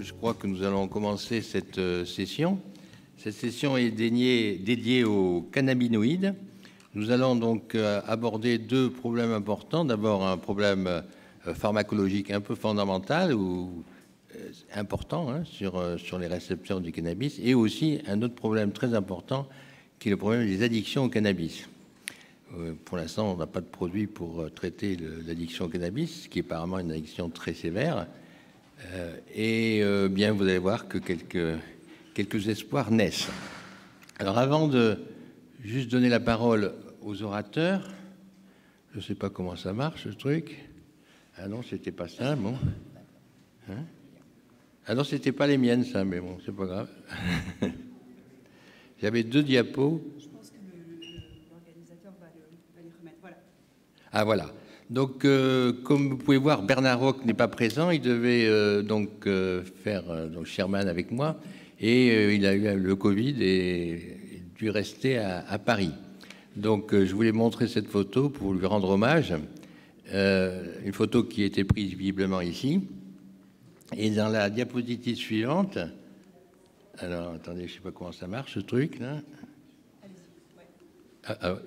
je crois que nous allons commencer cette session. Cette session est dédiée aux cannabinoïdes. Nous allons donc aborder deux problèmes importants. D'abord, un problème pharmacologique un peu fondamental ou important sur les récepteurs du cannabis, et aussi un autre problème très important qui est le problème des addictions au cannabis. Pour l'instant, on n'a pas de produit pour traiter l'addiction au cannabis, qui est apparemment une addiction très sévère. Bien, vous allez voir que quelques espoirs naissent. Alors, avant de juste donner la parole aux orateurs, je ne sais pas comment ça marche, ce truc. Ah non, c'était pas ça, bon. Hein? Ah non, c'était pas les miennes, ça, mais bon, c'est pas grave. J'avais deux diapos. Je pense que l'organisateur va les remettre. Voilà. Ah, voilà. Donc, comme vous pouvez voir, Bernard Roch n'est pas présent. Il devait faire Sherman avec moi. Et il a eu le Covid et dû rester à Paris. Donc, je voulais montrer cette photo pour lui rendre hommage. Une photo qui a été prise visiblement ici. Et dans la diapositive suivante, alors attendez, je ne sais pas comment ça marche ce truc là.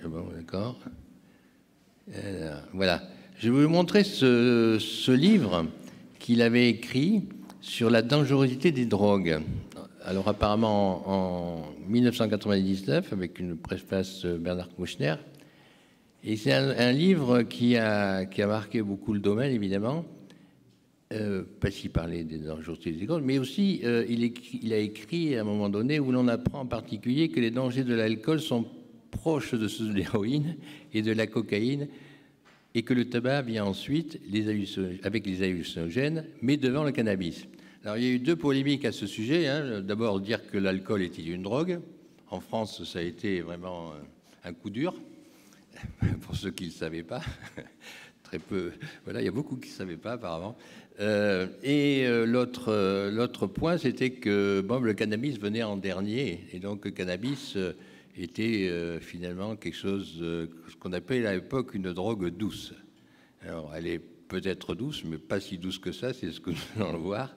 Bon, d'accord. Voilà. Je vais vous montrer ce livre qu'il avait écrit sur la dangerosité des drogues. Alors apparemment en 1999, avec une préface Bernard Kouchner. Et c'est un livre qui a marqué beaucoup le domaine, évidemment. Pas s'il parlait des dangerosités des drogues, mais aussi il a écrit à un moment donné où l'on apprend en particulier que les dangers de l'alcool sont proches de ceux de l'héroïne et de la cocaïne, et que le tabac vient ensuite avec les hallucinogènes, mais devant le cannabis. Alors il y a eu deux polémiques à ce sujet. D'abord, dire que l'alcool était une drogue. En France, ça a été vraiment un coup dur, pour ceux qui ne le savaient pas. Très peu. Voilà, il y a beaucoup qui ne savaient pas apparemment. L'autre point, c'était que le cannabis venait en dernier, et donc le cannabis était finalement quelque chose, ce qu'on appelait à l'époque une drogue douce. Alors, elle est peut-être douce, mais pas si douce que ça, c'est ce que nous allons le voir,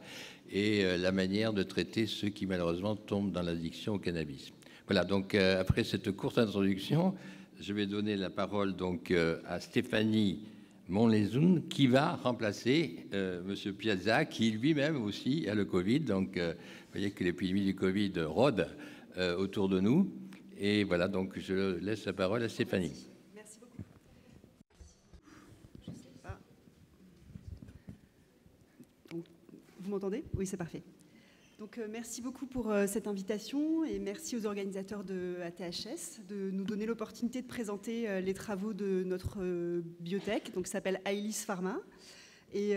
et la manière de traiter ceux qui malheureusement tombent dans l'addiction au cannabis. Voilà, donc après cette courte introduction, je vais donner la parole donc à Stéphanie Montlezun, qui va remplacer Monsieur Piazza, qui lui-même aussi a le Covid. Donc, vous voyez que l'épidémie du Covid rôde autour de nous. Et voilà, donc je laisse la parole à Stéphanie. Merci beaucoup. Je sais pas. Donc, vous m'entendez? Oui, c'est parfait. Donc, merci beaucoup pour cette invitation et merci aux organisateurs de ATHS de nous donner l'opportunité de présenter les travaux de notre biotech, donc qui s'appelle Aelis Pharma, et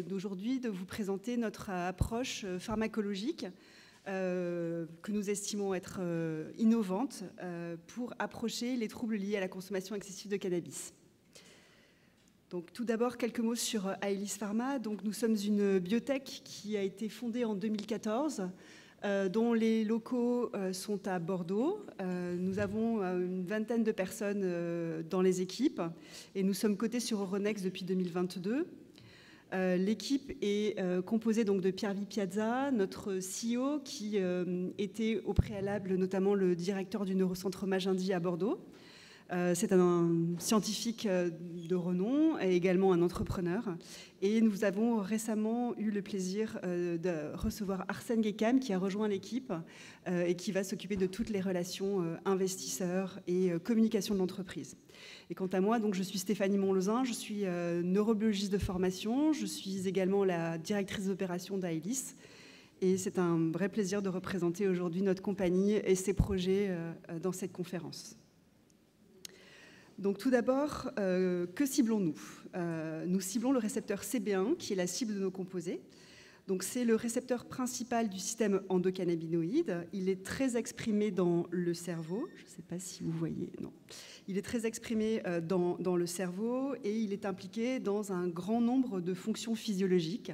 d'aujourd'hui de vous présenter notre approche pharmacologique que nous estimons être innovante pour approcher les troubles liés à la consommation excessive de cannabis. Donc, tout d'abord, quelques mots sur Aelis Pharma. Donc, nous sommes une biotech qui a été fondée en 2014, dont les locaux sont à Bordeaux. Nous avons une vingtaine de personnes dans les équipes et nous sommes cotés sur Euronext depuis 2022. L'équipe est composée donc de Pierre Piazza, notre CEO, qui était au préalable notamment le directeur du neurocentre Magendie à Bordeaux. C'est un scientifique de renom et également un entrepreneur. Et nous avons récemment eu le plaisir de recevoir Arsène Guekam, qui a rejoint l'équipe et qui va s'occuper de toutes les relations investisseurs et communication de l'entreprise. Et quant à moi, donc, je suis Stéphanie Montlezun, je suis neurobiologiste de formation, je suis également la directrice d'opération d'Aelis. Et c'est un vrai plaisir de représenter aujourd'hui notre compagnie et ses projets dans cette conférence. Donc tout d'abord, que ciblons-nous? Nous ciblons le récepteur CB1, qui est la cible de nos composés. Donc c'est le récepteur principal du système endocannabinoïde. Il est très exprimé dans le cerveau. Je ne sais pas si vous voyez, non. Il est très exprimé dans le cerveau et il est impliqué dans un grand nombre de fonctions physiologiques.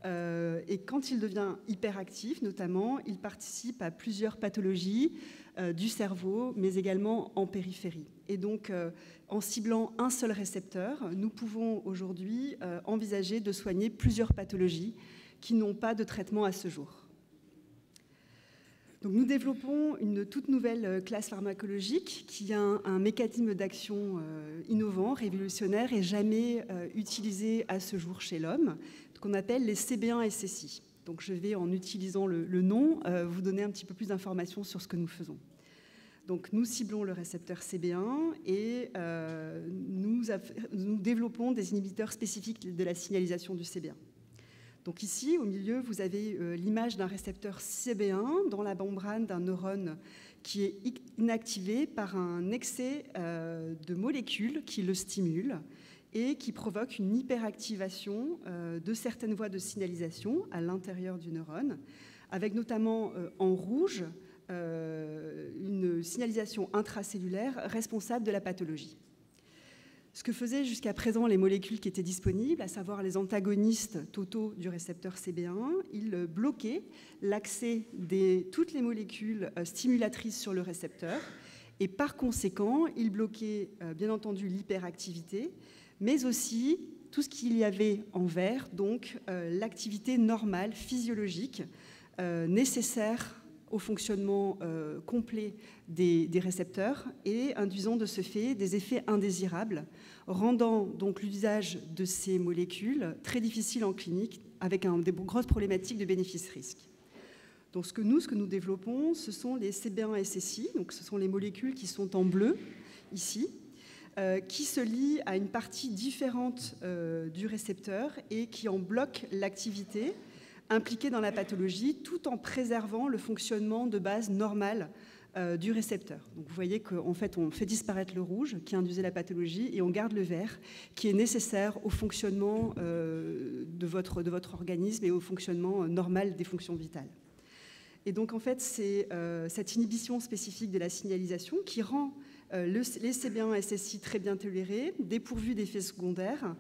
Et quand il devient hyperactif, notamment, il participe à plusieurs pathologies du cerveau, mais également en périphérie. Et donc, en ciblant un seul récepteur, nous pouvons aujourd'hui envisager de soigner plusieurs pathologies qui n'ont pas de traitement à ce jour. Donc, nous développons une toute nouvelle classe pharmacologique qui a un mécanisme d'action innovant, révolutionnaire et jamais utilisé à ce jour chez l'homme, qu'on appelle les CB1-SSI. Donc, je vais, en utilisant le nom, vous donner un petit peu plus d'informations sur ce que nous faisons. Donc, nous ciblons le récepteur CB1 et nous développons des inhibiteurs spécifiques de la signalisation du CB1. Donc ici, au milieu, vous avez l'image d'un récepteur CB1 dans la membrane d'un neurone qui est inactivé par un excès de molécules qui le stimulent et qui provoque une hyperactivation de certaines voies de signalisation à l'intérieur du neurone, avec notamment en rouge une signalisation intracellulaire responsable de la pathologie. Ce que faisaient jusqu'à présent les molécules qui étaient disponibles, à savoir les antagonistes totaux du récepteur CB1, ils bloquaient l'accès de toutes les molécules stimulatrices sur le récepteur et par conséquent, ils bloquaient bien entendu l'hyperactivité, mais aussi tout ce qu'il y avait en vert, donc l'activité normale, physiologique, nécessaire au fonctionnement complet des récepteurs et induisant de ce fait des effets indésirables, rendant donc l'usage de ces molécules très difficile en clinique avec des grosses problématiques de bénéfice-risque. Donc ce que nous développons, ce sont les CB1-SSI, donc ce sont les molécules qui sont en bleu ici, qui se lient à une partie différente du récepteur et qui en bloquent l'activité impliquée dans la pathologie, tout en préservant le fonctionnement de base normal du récepteur. Donc vous voyez qu'en fait, on fait disparaître le rouge qui induisait la pathologie et on garde le vert qui est nécessaire au fonctionnement de votre organisme et au fonctionnement normal des fonctions vitales. Et donc en fait, c'est cette inhibition spécifique de la signalisation qui rend les CB1-SSI très bien tolérés, dépourvus d'effets secondaires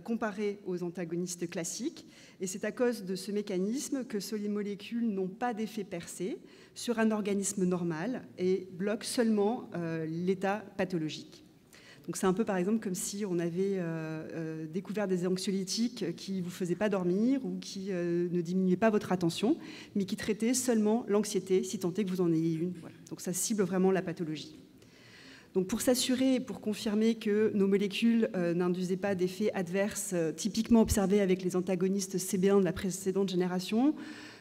comparés aux antagonistes classiques. Et c'est à cause de ce mécanisme que ces molécules n'ont pas d'effet percé sur un organisme normal et bloquent seulement l'état pathologique. Donc c'est un peu par exemple comme si on avait découvert des anxiolytiques qui ne vous faisaient pas dormir ou qui ne diminuaient pas votre attention, mais qui traitaient seulement l'anxiété, si tant est que vous en ayez une. Voilà. Donc ça cible vraiment la pathologie. Donc pour s'assurer et pour confirmer que nos molécules n'induisaient pas d'effets adverses typiquement observés avec les antagonistes CB1 de la précédente génération,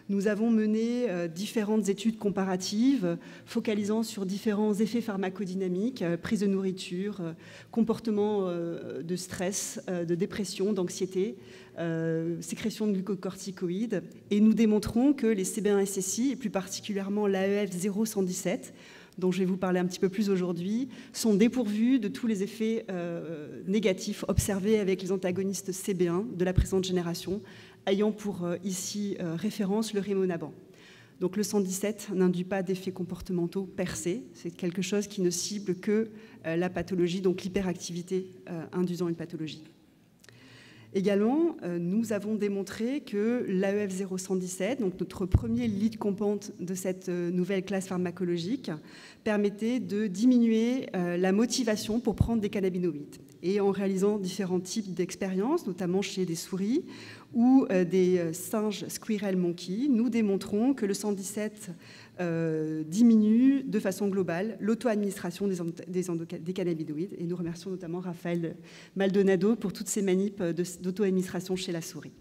nous avons mené différentes études comparatives focalisant sur différents effets pharmacodynamiques, prise de nourriture, comportement de stress, de dépression, d'anxiété, sécrétion de glucocorticoïdes. Et nous démontrons que les CB1-SSI, et plus particulièrement l'AEF0117, dont je vais vous parler un petit peu plus aujourd'hui, sont dépourvus de tous les effets négatifs observés avec les antagonistes CB1 de la précédente génération, ayant pour ici référence le rimonabant. Donc le 117 n'induit pas d'effets comportementaux percés, c'est quelque chose qui ne cible que la pathologie, donc l'hyperactivité induisant une pathologie. Également, nous avons démontré que l'AEF0117, donc notre premier lead compound de cette nouvelle classe pharmacologique, permettait de diminuer la motivation pour prendre des cannabinoïdes. Et en réalisant différents types d'expériences, notamment chez des souris ou des singes squirrel monkey, nous démontrons que le 117 diminue de façon globale l'auto-administration des cannabinoïdes. Et nous remercions notamment Raphaël Maldonado pour toutes ces manips d'auto-administration chez la souris.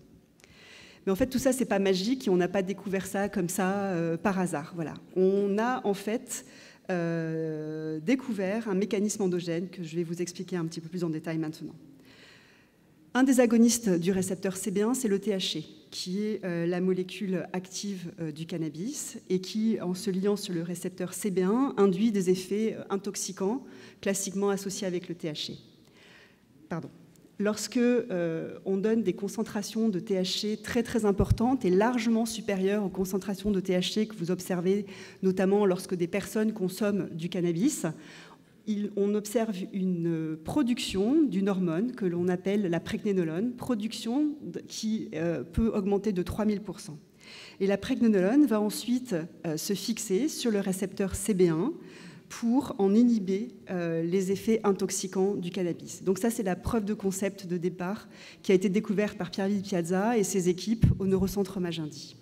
Mais en fait, tout ça, c'est pas magique et on n'a pas découvert ça comme ça par hasard. Voilà. On a en fait découvert un mécanisme endogène que je vais vous expliquer un petit peu plus en détail maintenant. Un des agonistes du récepteur CB1, c'est le THC, qui est la molécule active du cannabis et qui, en se liant sur le récepteur CB1, induit des effets intoxicants classiquement associés avec le THC. Pardon. Lorsque on donne des concentrations de THC très très importantes et largement supérieures aux concentrations de THC que vous observez notamment lorsque des personnes consomment du cannabis, on observe une production d'une hormone que l'on appelle la prégnénolone, production qui peut augmenter de 3000%. Et la prégnénolone va ensuite se fixer sur le récepteur CB1 pour en inhiber les effets intoxicants du cannabis. Donc ça, c'est la preuve de concept de départ qui a été découverte par Pierre Piazza et ses équipes au Neurocentre Magendie.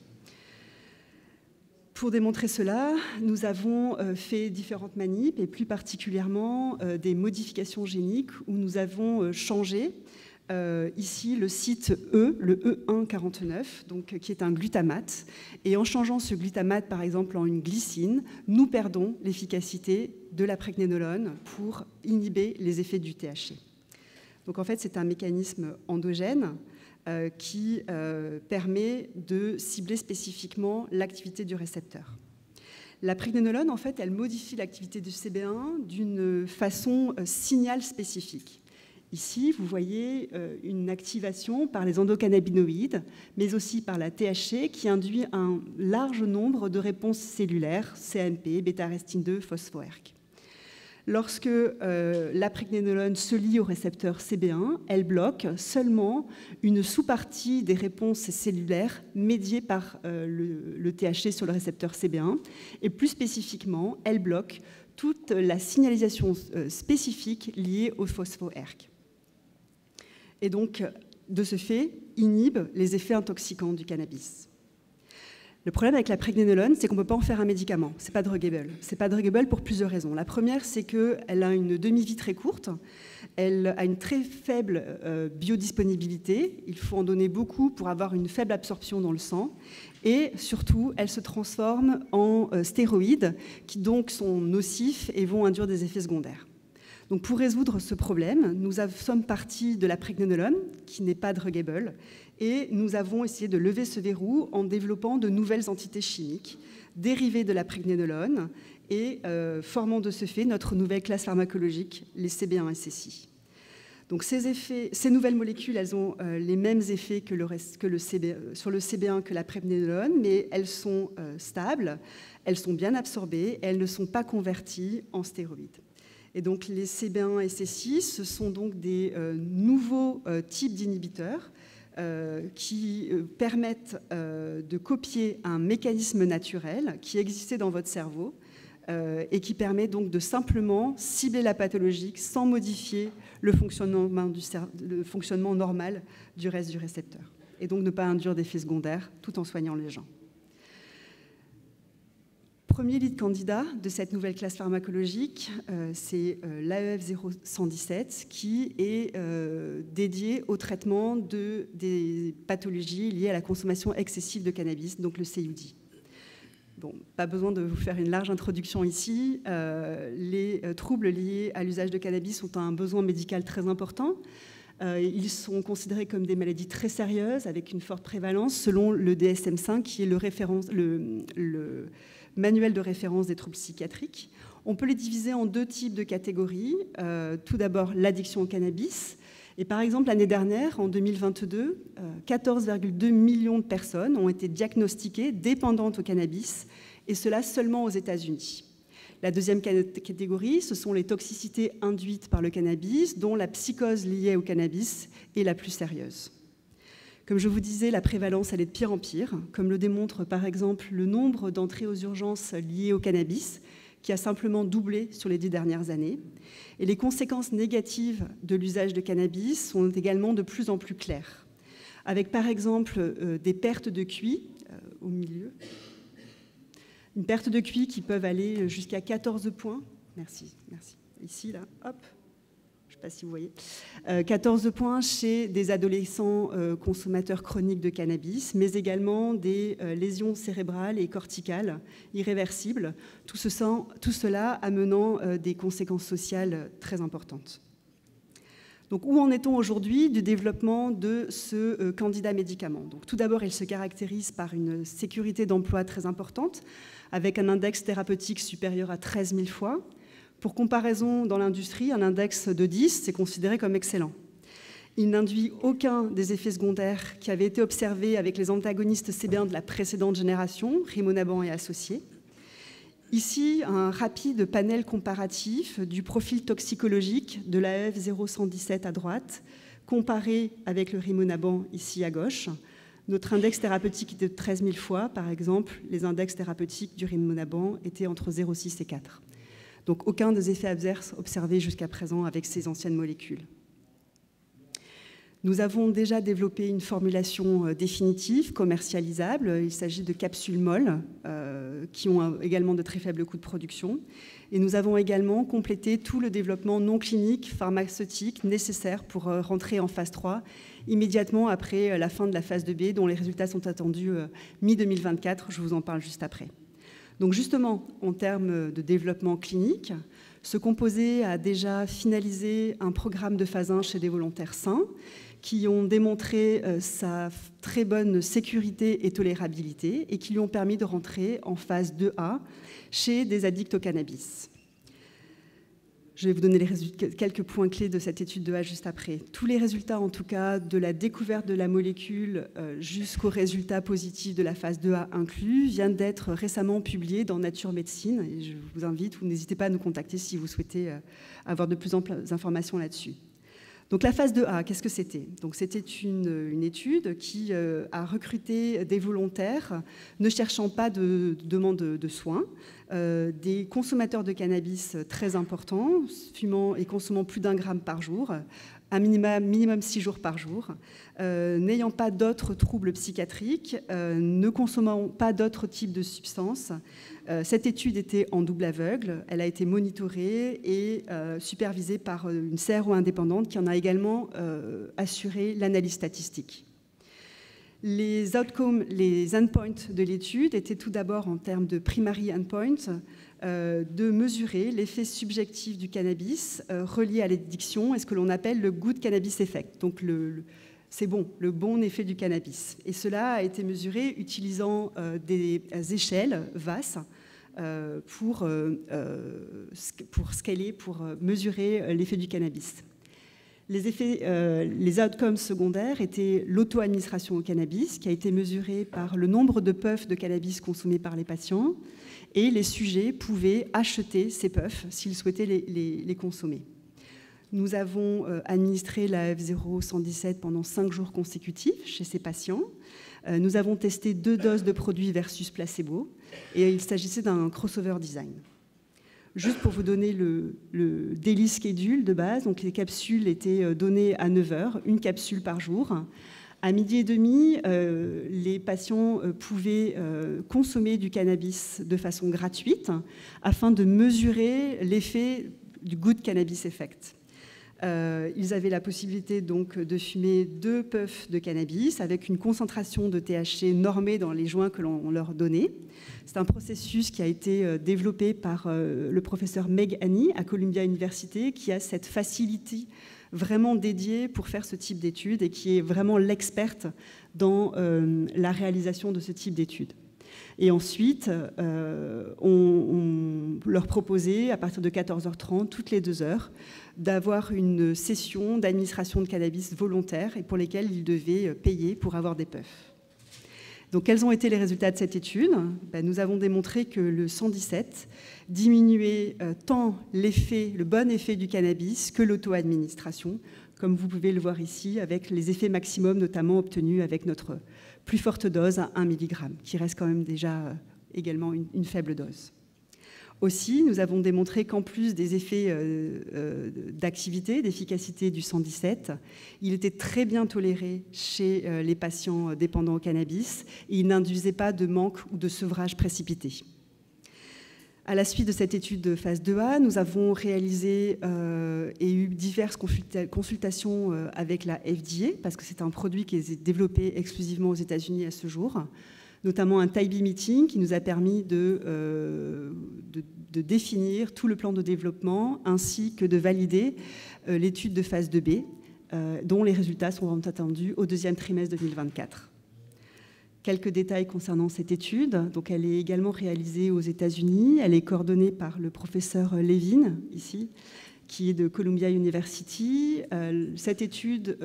Pour démontrer cela, nous avons fait différentes manips et plus particulièrement des modifications géniques où nous avons changé ici le site E, le E149, donc, qui est un glutamate. Et en changeant ce glutamate, par exemple, en une glycine, nous perdons l'efficacité de la pregnénolone pour inhiber les effets du THC. Donc en fait, c'est un mécanisme endogène qui permet de cibler spécifiquement l'activité du récepteur. La pregnénolone, en fait, elle modifie l'activité du CB1 d'une façon signal spécifique. Ici, vous voyez une activation par les endocannabinoïdes, mais aussi par la THC, qui induit un large nombre de réponses cellulaires, CAMP, bêta-arestine 2, phospho-ERK. Lorsque la pregnénolone se lie au récepteur CB1, elle bloque seulement une sous-partie des réponses cellulaires médiées par le THC sur le récepteur CB1, et plus spécifiquement, elle bloque toute la signalisation spécifique liée au phospho-ERK. Et donc, de ce fait, inhibe les effets intoxicants du cannabis. Le problème avec la pregnénolone, c'est qu'on ne peut pas en faire un médicament. Ce n'est pas druggable. Ce n'est pas druggable pour plusieurs raisons. La première, c'est qu'elle a une demi-vie très courte. Elle a une très faible biodisponibilité. Il faut en donner beaucoup pour avoir une faible absorption dans le sang. Et surtout, elle se transforme en stéroïdes qui donc sont nocifs et vont induire des effets secondaires. Donc pour résoudre ce problème, nous sommes partis de la pregnénolone, qui n'est pas druggable, et nous avons essayé de lever ce verrou en développant de nouvelles entités chimiques dérivées de la pregnénolone et formant de ce fait notre nouvelle classe pharmacologique, les CB1 SSI. Donc ces nouvelles molécules, elles ont les mêmes effets sur le CB1 que la pregnénolone, mais elles sont stables, elles sont bien absorbées, et elles ne sont pas converties en stéroïdes. Et donc les CB1 SSI, ce sont donc des nouveaux types d'inhibiteurs qui permettent de copier un mécanisme naturel qui existait dans votre cerveau et qui permet donc de simplement cibler la pathologie sans modifier le fonctionnement normal du reste du récepteur. Et donc ne pas induire d'effets secondaires tout en soignant les gens. Premier lead candidat de cette nouvelle classe pharmacologique, c'est l'AEF0117 qui est dédié au traitement des pathologies liées à la consommation excessive de cannabis, donc le CUD. Bon, pas besoin de vous faire une large introduction ici. Les troubles liés à l'usage de cannabis ont un besoin médical très important. Ils sont considérés comme des maladies très sérieuses avec une forte prévalence selon le DSM-5 qui est le manuel de référence des troubles psychiatriques. On peut les diviser en deux types de catégories. Tout d'abord, l'addiction au cannabis. Et par exemple, l'année dernière, en 2022, 14,2 millions de personnes ont été diagnostiquées dépendantes au cannabis, et cela seulement aux États-Unis. La deuxième catégorie, ce sont les toxicités induites par le cannabis, dont la psychose liée au cannabis est la plus sérieuse. Comme je vous disais, la prévalence, elle est de pire en pire, comme le démontre par exemple le nombre d'entrées aux urgences liées au cannabis, qui a simplement doublé sur les 10 dernières années. Et les conséquences négatives de l'usage de cannabis sont également de plus en plus claires, avec par exemple des pertes de QI au milieu, une perte de QI qui peuvent aller jusqu'à 14 points. Merci. Ici, là, hop. Je ne sais pas si vous voyez, 14 points chez des adolescents consommateurs chroniques de cannabis, mais également des lésions cérébrales et corticales irréversibles, tout cela amenant des conséquences sociales très importantes. Donc, où en est-on aujourd'hui du développement de ce candidat médicament? Donc, tout d'abord, il se caractérise par une sécurité d'emploi très importante, avec un index thérapeutique supérieur à 13 000 fois. Pour comparaison, dans l'industrie, un index de 10, c'est considéré comme excellent. Il n'induit aucun des effets secondaires qui avaient été observés avec les antagonistes CB1 de la précédente génération, rimonabant et associés. Ici, un rapide panel comparatif du profil toxicologique de l'AEF0117 à droite, comparé avec le rimonabant ici à gauche. Notre index thérapeutique était de 13 000 fois, par exemple, les index thérapeutiques du rimonabant étaient entre 0,6 et 4. Donc aucun des effets adverses observés jusqu'à présent avec ces anciennes molécules. Nous avons déjà développé une formulation définitive, commercialisable. Il s'agit de capsules molles qui ont également de très faibles coûts de production. Et nous avons également complété tout le développement non clinique pharmaceutique nécessaire pour rentrer en phase 3 immédiatement après la fin de la phase 2B, dont les résultats sont attendus mi-2024. Je vous en parle juste après. Donc justement, en termes de développement clinique, ce composé a déjà finalisé un programme de phase 1 chez des volontaires sains qui ont démontré sa très bonne sécurité et tolérabilité et qui lui ont permis de rentrer en phase 2A chez des addicts au cannabis. Je vais vous donner quelques points clés de cette étude 2A juste après. Tous les résultats, en tout cas, de la découverte de la molécule jusqu'aux résultats positifs de la phase 2A inclus, viennent d'être récemment publiés dans Nature Médecine. Et je vous invite, vous n'hésitez pas à nous contacter si vous souhaitez avoir de plus amples informations là-dessus. Donc la phase 2A, qu'est-ce que c'était? Donc c'était une étude qui a recruté des volontaires ne cherchant pas de demande de soins, des consommateurs de cannabis très importants, fumant et consommant plus d'1 gramme par jour, un minimum 6 jours par jour, n'ayant pas d'autres troubles psychiatriques, ne consommant pas d'autres types de substances. Cette étude était en double aveugle, elle a été monitorée et supervisée par une CRO indépendante qui en a également assuré l'analyse statistique. Les outcomes, les endpoints de l'étude étaient tout d'abord en termes de primary endpoint, de mesurer l'effet subjectif du cannabis relié à l'addiction et ce que l'on appelle le good cannabis effect, donc c'est bon, le bon effet du cannabis. Et cela a été mesuré utilisant des échelles VAS pour scaler, pour mesurer l'effet du cannabis. Les outcomes secondaires étaient l'auto-administration au cannabis, qui a été mesurée par le nombre de puffs de cannabis consommés par les patients, et les sujets pouvaient acheter ces puffs s'ils souhaitaient les consommer. Nous avons administré la F0-117 pendant 5 jours consécutifs chez ces patients. Nous avons testé 2 doses de produits versus placebo, et il s'agissait d'un crossover design. Juste pour vous donner le daily schedule de base, donc les capsules étaient données à 9 heures, une capsule par jour. À 12h30, les patients pouvaient consommer du cannabis de façon gratuite afin de mesurer l'effet du good cannabis effect. Ils avaient la possibilité donc de fumer 2 puffs de cannabis avec une concentration de THC normée dans les joints que l'on leur donnait. C'est un processus qui a été développé par le professeur Meg Annie à Columbia University, qui a cette facilité vraiment dédiée pour faire ce type d'études et qui est vraiment l'experte dans la réalisation de ce type d'études. Et ensuite, on leur proposait, à partir de 14h30, toutes les 2 heures, d'avoir une session d'administration de cannabis volontaire et pour lesquelles ils devaient payer pour avoir des puffs. Donc, quels ont été les résultats de cette étude? Nous avons démontré que le 117 diminuait tant le bon effet du cannabis que l'auto-administration, comme vous pouvez le voir ici, avec les effets maximums notamment obtenus avec notre plus forte dose à 1 mg, qui reste quand même déjà également une faible dose. Aussi, nous avons démontré qu'en plus des effets d'activité, d'efficacité du 117, il était très bien toléré chez les patients dépendants au cannabis et il n'induisait pas de manque ou de sevrage précipité. À la suite de cette étude de phase 2A, nous avons réalisé et eu diverses consultations avec la FDA, parce que c'est un produit qui est développé exclusivement aux États-Unis à ce jour, notamment un Type B meeting qui nous a permis de définir tout le plan de développement ainsi que de valider l'étude de phase 2B, dont les résultats seront attendus au 2e trimestre 2024. Quelques détails concernant cette étude. Donc, elle est également réalisée aux États-Unis. Elle est coordonnée par le professeur Levin, ici, qui est de Columbia University. Cette étude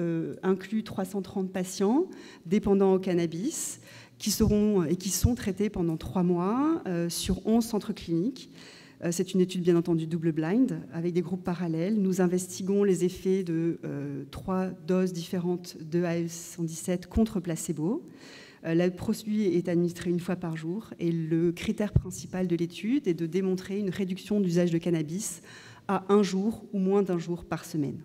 inclut 330 patients dépendants au cannabis qui sont traités pendant 3 mois sur 11 centres cliniques. C'est une étude bien entendu double blind avec des groupes parallèles. Nous investiguons les effets de 3 doses différentes de AF117 contre placebo. Le produit est administré 1 fois par jour et le critère principal de l'étude est de démontrer une réduction d'usage de cannabis à 1 jour ou moins d'1 jour par semaine.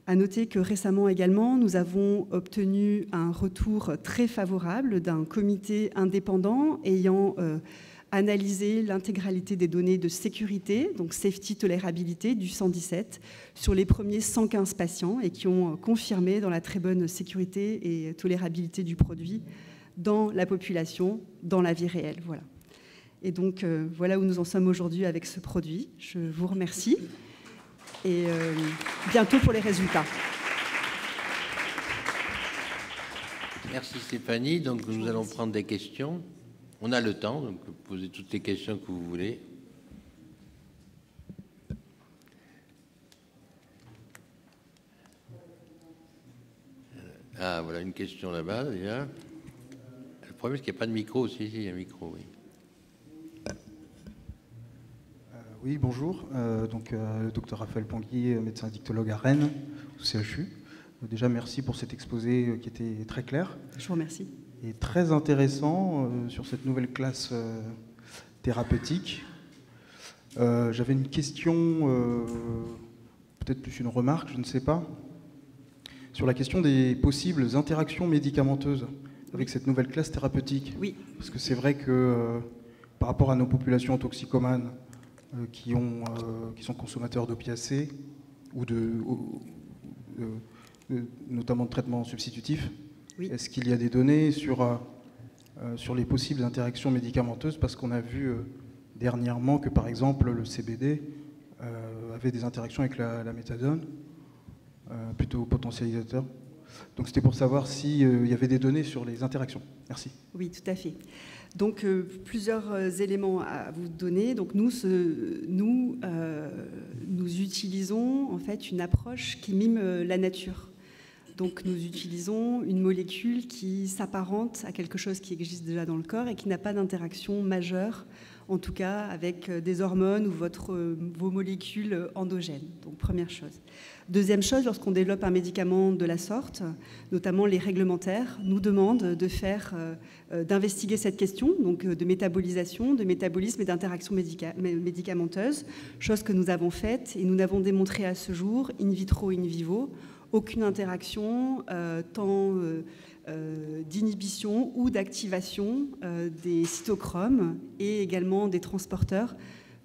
À noter que récemment également, nous avons obtenu un retour très favorable d'un comité indépendant ayant analysé l'intégralité des données de sécurité, donc safety tolérabilité du 117, sur les premiers 115 patients et qui ont confirmé dans la très bonne sécurité et tolérabilité du produit dans la population, dans la vie réelle. Voilà. Et donc, voilà où nous en sommes aujourd'hui avec ce produit. Je vous remercie. Et bientôt pour les résultats. Merci Stéphanie. Donc nous allons prendre des questions. On a le temps, donc posez toutes les questions que vous voulez. Ah, voilà une question là-bas déjà. Le problème, c'est qu'il n'y a pas de micro aussi. Il y a un micro, oui. Oui, bonjour. Le docteur Raphaël Pangui, médecin addictologue à Rennes, au CHU. Déjà, merci pour cet exposé qui était très clair. Je vous remercie. Et très intéressant sur cette nouvelle classe thérapeutique. J'avais une question, peut-être plus une remarque, je ne sais pas, sur la question des possibles interactions médicamenteuses avec cette nouvelle classe thérapeutique. Oui. Parce que c'est vrai que par rapport à nos populations toxicomanes, qui sont consommateurs d'opiacés ou notamment de traitements substitutifs. Oui. Est-ce qu'il y a des données sur les possibles interactions médicamenteuses? Parce qu'on a vu dernièrement que, par exemple, le CBD avait des interactions avec la méthadone, plutôt potentialisateur. Donc c'était pour savoir s'il y avait des données sur les interactions. Merci. Oui, tout à fait. Donc, plusieurs éléments à vous donner. Donc, nous utilisons en fait une approche qui mime la nature. Donc, nous utilisons une molécule qui s'apparente à quelque chose qui existe déjà dans le corps et qui n'a pas d'interaction majeure, en tout cas avec des hormones ou vos molécules endogènes. Donc, première chose. Deuxième chose, lorsqu'on développe un médicament de la sorte, notamment les réglementaires, nous demandent d'investiguer cette question, donc de métabolisation, de métabolisme et d'interaction médicamenteuse, chose que nous avons faite et nous n'avons démontré à ce jour, in vitro, in vivo, aucune interaction tant d'inhibition ou d'activation des cytochromes et également des transporteurs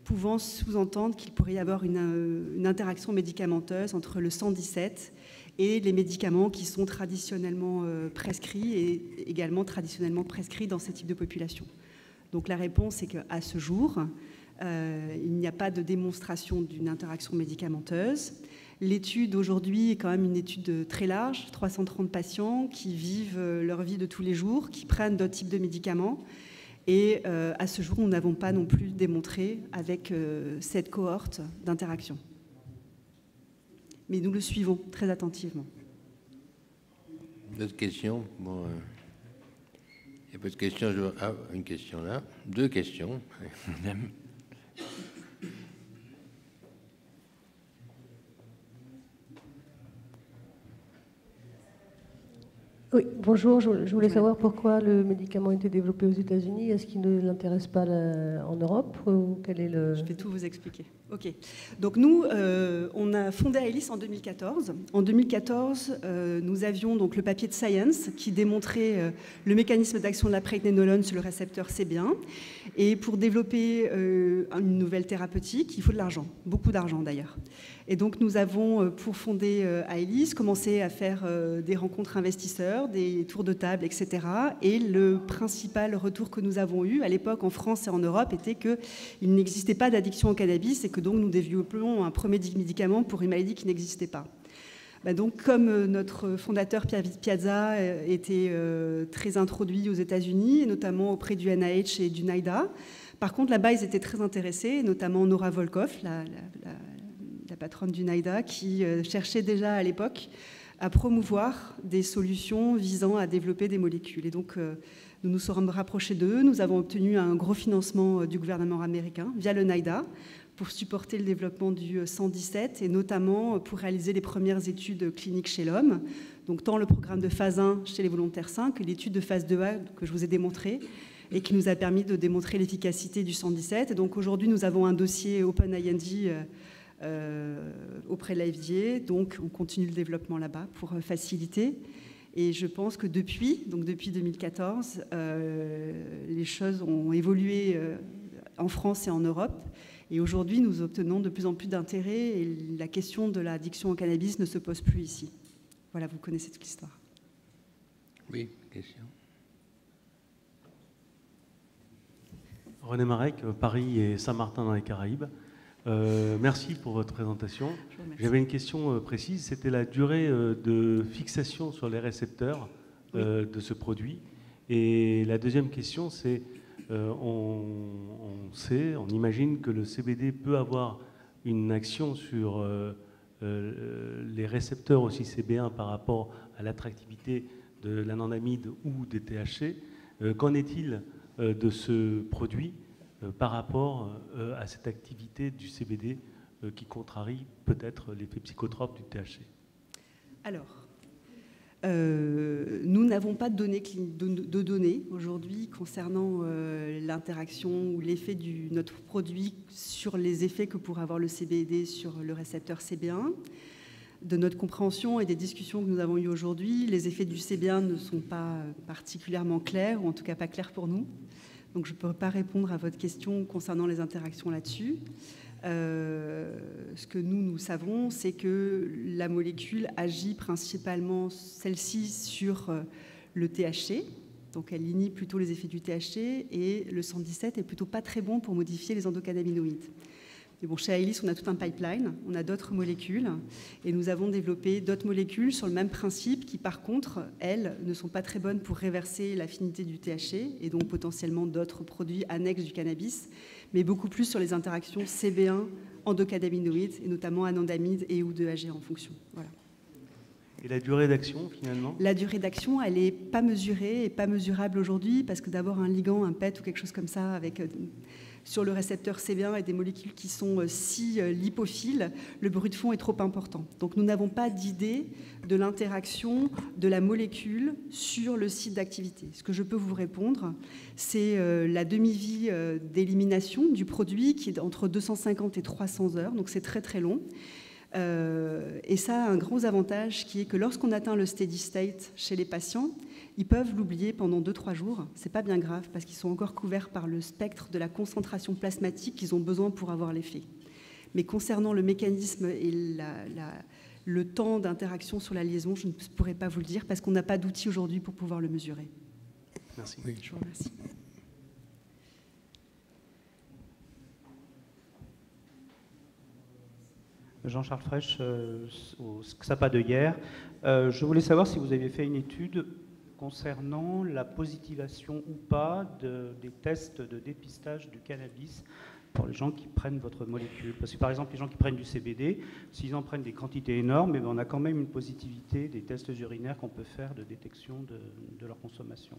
pouvant sous-entendre qu'il pourrait y avoir une interaction médicamenteuse entre le 117 et les médicaments qui sont traditionnellement prescrits et également traditionnellement prescrits dans ce type de population. Donc la réponse est qu'à ce jour, il n'y a pas de démonstration d'une interaction médicamenteuse. L'étude aujourd'hui est quand même une étude très large, 330 patients qui vivent leur vie de tous les jours, qui prennent d'autres types de médicaments. Et à ce jour, nous n'avons pas non plus démontré avec cette cohorte d'interaction. Mais nous le suivons très attentivement. D'autres questions? Bon, il n'y a pas de questions. Ah, une question là. 2 questions. Oui, bonjour. Je voulais savoir pourquoi le médicament a été développé aux États-Unis. Est-ce qu'il ne l'intéresse pas en Europe ou quel est le... Je vais tout vous expliquer. Ok. Donc nous, on a fondé Aelis en 2014. En 2014, nous avions donc le papier de Science qui démontrait le mécanisme d'action de la pregnénolone sur le récepteur CB1. Et pour développer une nouvelle thérapeutique, il faut de l'argent, beaucoup d'argent d'ailleurs. Et donc nous avons, pour fonder Aelis, commencé à faire des rencontres investisseurs, des tours de table, etc. Et le principal retour que nous avons eu à l'époque en France et en Europe était qu'il n'existait pas d'addiction au cannabis et que donc nous développions un premier médicament pour une maladie qui n'existait pas. Donc, comme notre fondateur Pierre Piazza était très introduit aux États-Unis, et notamment auprès du NIH et du NIDA, par contre là-bas ils étaient très intéressés, notamment Nora Volkoff, la patronne du NIDA, qui cherchait déjà à l'époque à promouvoir des solutions visant à développer des molécules. Et donc, nous nous sommes rapprochés d'eux. Nous avons obtenu un gros financement du gouvernement américain via le NIDA pour supporter le développement du 117 et notamment pour réaliser les premières études cliniques chez l'homme. Donc tant le programme de phase 1 chez les volontaires sains que l'étude de phase 2A que je vous ai démontrée et qui nous a permis de démontrer l'efficacité du 117. Et donc aujourd'hui, nous avons un dossier Open IND auprès de la FDA, donc on continue le développement là-bas pour faciliter. Et je pense que depuis 2014, les choses ont évolué en France et en Europe. Et aujourd'hui, nous obtenons de plus en plus d'intérêt et la question de l'addiction au cannabis ne se pose plus ici. Voilà, vous connaissez toute l'histoire. Oui, question. René Marek, Paris et Saint-Martin dans les Caraïbes. Merci pour votre présentation. J'avais une question précise, c'était la durée de fixation sur les récepteurs de ce produit. Et la deuxième question, c'est, on imagine que le CBD peut avoir une action sur les récepteurs aussi CB1 par rapport à l'attractivité de l'anandamide ou des THC. Qu'en est-il de ce produit par rapport à cette activité du CBD qui contrarie peut-être l'effet psychotrope du THC? Alors, nous n'avons pas de données aujourd'hui concernant l'interaction ou l'effet de notre produit sur les effets que pourrait avoir le CBD sur le récepteur CB1. De notre compréhension et des discussions que nous avons eues aujourd'hui, les effets du CB1 ne sont pas particulièrement clairs, ou en tout cas pas clairs pour nous. Donc je ne peux pas répondre à votre question concernant les interactions là-dessus. Ce que nous savons, c'est que la molécule agit principalement, celle-ci, sur le THC. Donc elle limite plutôt les effets du THC et le 117 est plutôt pas très bon pour modifier les endocannabinoïdes. Mais bon, chez Aelis, on a tout un pipeline, on a d'autres molécules et nous avons développé d'autres molécules sur le même principe qui, par contre, elles, ne sont pas très bonnes pour réverser l'affinité du THC et donc potentiellement d'autres produits annexes du cannabis, mais beaucoup plus sur les interactions CB1, endocannabinoïdes et notamment anandamide et ou 2AG en fonction. Voilà. Et la durée d'action, finalement? La durée d'action, elle n'est pas mesurée et pas mesurable aujourd'hui parce que d'abord un ligand, un PET ou quelque chose comme ça avec... sur le récepteur CB1 et des molécules qui sont si lipophiles, le bruit de fond est trop important. Donc nous n'avons pas d'idée de l'interaction de la molécule sur le site d'activité. Ce que je peux vous répondre, c'est la demi-vie d'élimination du produit qui est entre 250 et 300 heures, donc c'est très très long. Et ça a un gros avantage qui est que lorsqu'on atteint le steady state chez les patients, ils peuvent l'oublier pendant 2-3 jours. C'est pas bien grave parce qu'ils sont encore couverts par le spectre de la concentration plasmatique qu'ils ont besoin pour avoir l'effet. Mais concernant le mécanisme et le temps d'interaction sur la liaison, je ne pourrais pas vous le dire parce qu'on n'a pas d'outils aujourd'hui pour pouvoir le mesurer. Merci. Oui, je vous remercie. Jean-Charles Fraîche, au XAPA de Hyères. Je voulais savoir si vous aviez fait une étude concernant la positivation ou pas des tests de dépistage du cannabis pour les gens qui prennent votre molécule. Parce que par exemple, les gens qui prennent du CBD, s'ils en prennent des quantités énormes, on a quand même une positivité des tests urinaires qu'on peut faire de détection de leur consommation.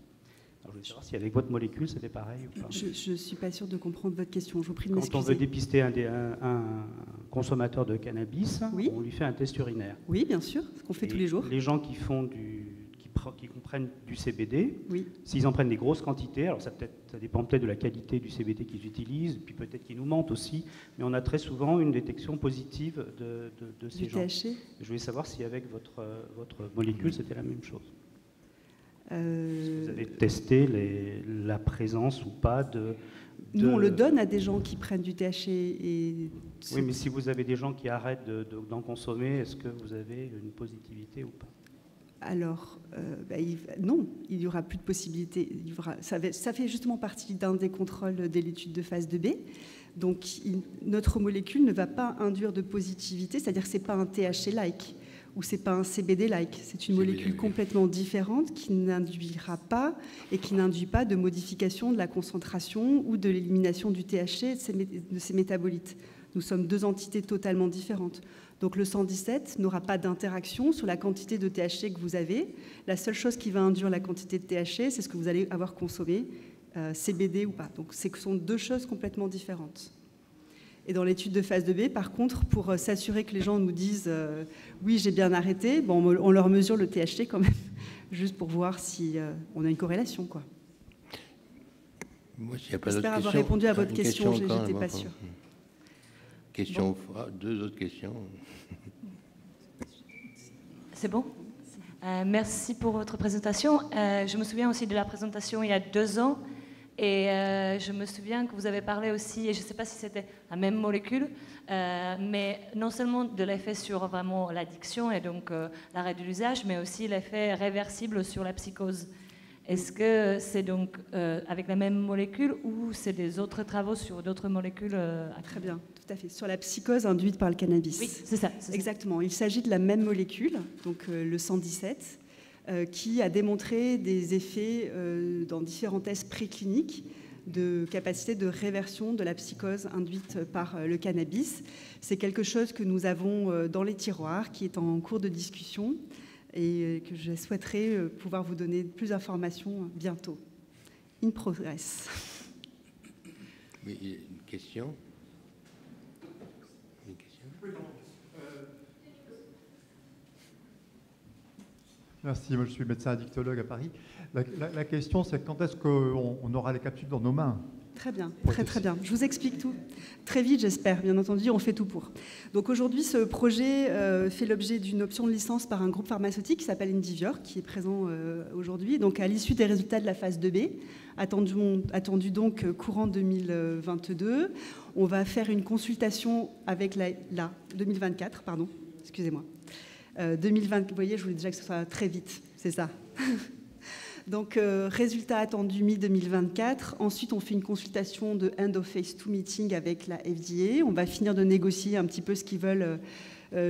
Alors, je voulais savoir si avec votre molécule, c'était pareil ou pas. Je ne suis pas sûre de comprendre votre question. Je vous prie de m'excuser. Quand on veut dépister un consommateur de cannabis, oui, on lui fait un test urinaire. Oui, bien sûr, ce qu'on fait tous les jours. Les gens qui font qui comprennent du CBD, oui, s'ils en prennent des grosses quantités, alors ça dépend peut-être de la qualité du CBD qu'ils utilisent, puis peut-être qu'ils nous mentent aussi, mais on a très souvent une détection positive de ces gens. THC. Je voulais savoir si avec votre molécule, c'était la même chose. Vous avez testé la présence ou pas de... Nous, on le donne à des gens qui prennent du THC. Oui, mais si vous avez des gens qui arrêtent d'en consommer, est-ce que vous avez une positivité ou pas? Alors, non, il n'y aura plus de possibilité. Ça fait justement partie d'un des contrôles de l'étude de phase 2B. Donc, notre molécule ne va pas induire de positivité, c'est-à-dire que ce n'est pas un THC-like ou ce n'est pas un CBD-like. C'est une molécule complètement différente qui n'induira pas et qui n'induit pas de modification de la concentration ou de l'élimination du THC et de ses métabolites. Nous sommes deux entités totalement différentes. Donc le 117 n'aura pas d'interaction sur la quantité de THC que vous avez. La seule chose qui va induire la quantité de THC, c'est ce que vous allez avoir consommé, CBD ou pas. Donc ce sont deux choses complètement différentes. Et dans l'étude de phase 2B, par contre, pour s'assurer que les gens nous disent oui, j'ai bien arrêté, bon, on leur mesure le THC quand même, juste pour voir si on a une corrélation, quoi. J'espère avoir répondu à votre question, je n'étais pas sûre. Question, deux autres questions. C'est bon? Merci pour votre présentation. Je me souviens aussi de la présentation il y a 2 ans. Et je me souviens que vous avez parlé aussi, et je ne sais pas si c'était la même molécule, mais non seulement de l'effet sur vraiment l'addiction et donc l'arrêt de l'usage, mais aussi l'effet réversible sur la psychose. Est-ce que c'est donc avec la même molécule ou c'est des autres travaux sur d'autres molécules Très bien, tout à fait. Sur la psychose induite par le cannabis. Oui, c'est ça. Exactement. Il s'agit de la même molécule, donc le 117, qui a démontré des effets dans différents tests précliniques de capacité de réversion de la psychose induite par le cannabis. C'est quelque chose que nous avons dans les tiroirs, qui est en cours de discussion et que je souhaiterais pouvoir vous donner plus d'informations bientôt. In progress. Oui, une question ? Une question ? Merci, moi je suis médecin addictologue à Paris. La question, c'est quand est-ce qu'on aura les capsules dans nos mains ? Très bien, très bien. Je vous explique tout. Très vite, j'espère, bien entendu, on fait tout pour. Donc aujourd'hui, ce projet fait l'objet d'une option de licence par un groupe pharmaceutique qui s'appelle Indivior, qui est présent aujourd'hui. Donc à l'issue des résultats de la phase 2B, attendu donc courant 2022, on va faire une consultation avec 2024, pardon, excusez-moi. 2020, vous voyez, je voulais déjà que ce soit très vite, c'est ça. Donc, résultat attendu mi-2024. Ensuite, on fait une consultation de end of phase 2 meeting avec la FDA. On va finir de négocier un petit peu ce qu'ils veulent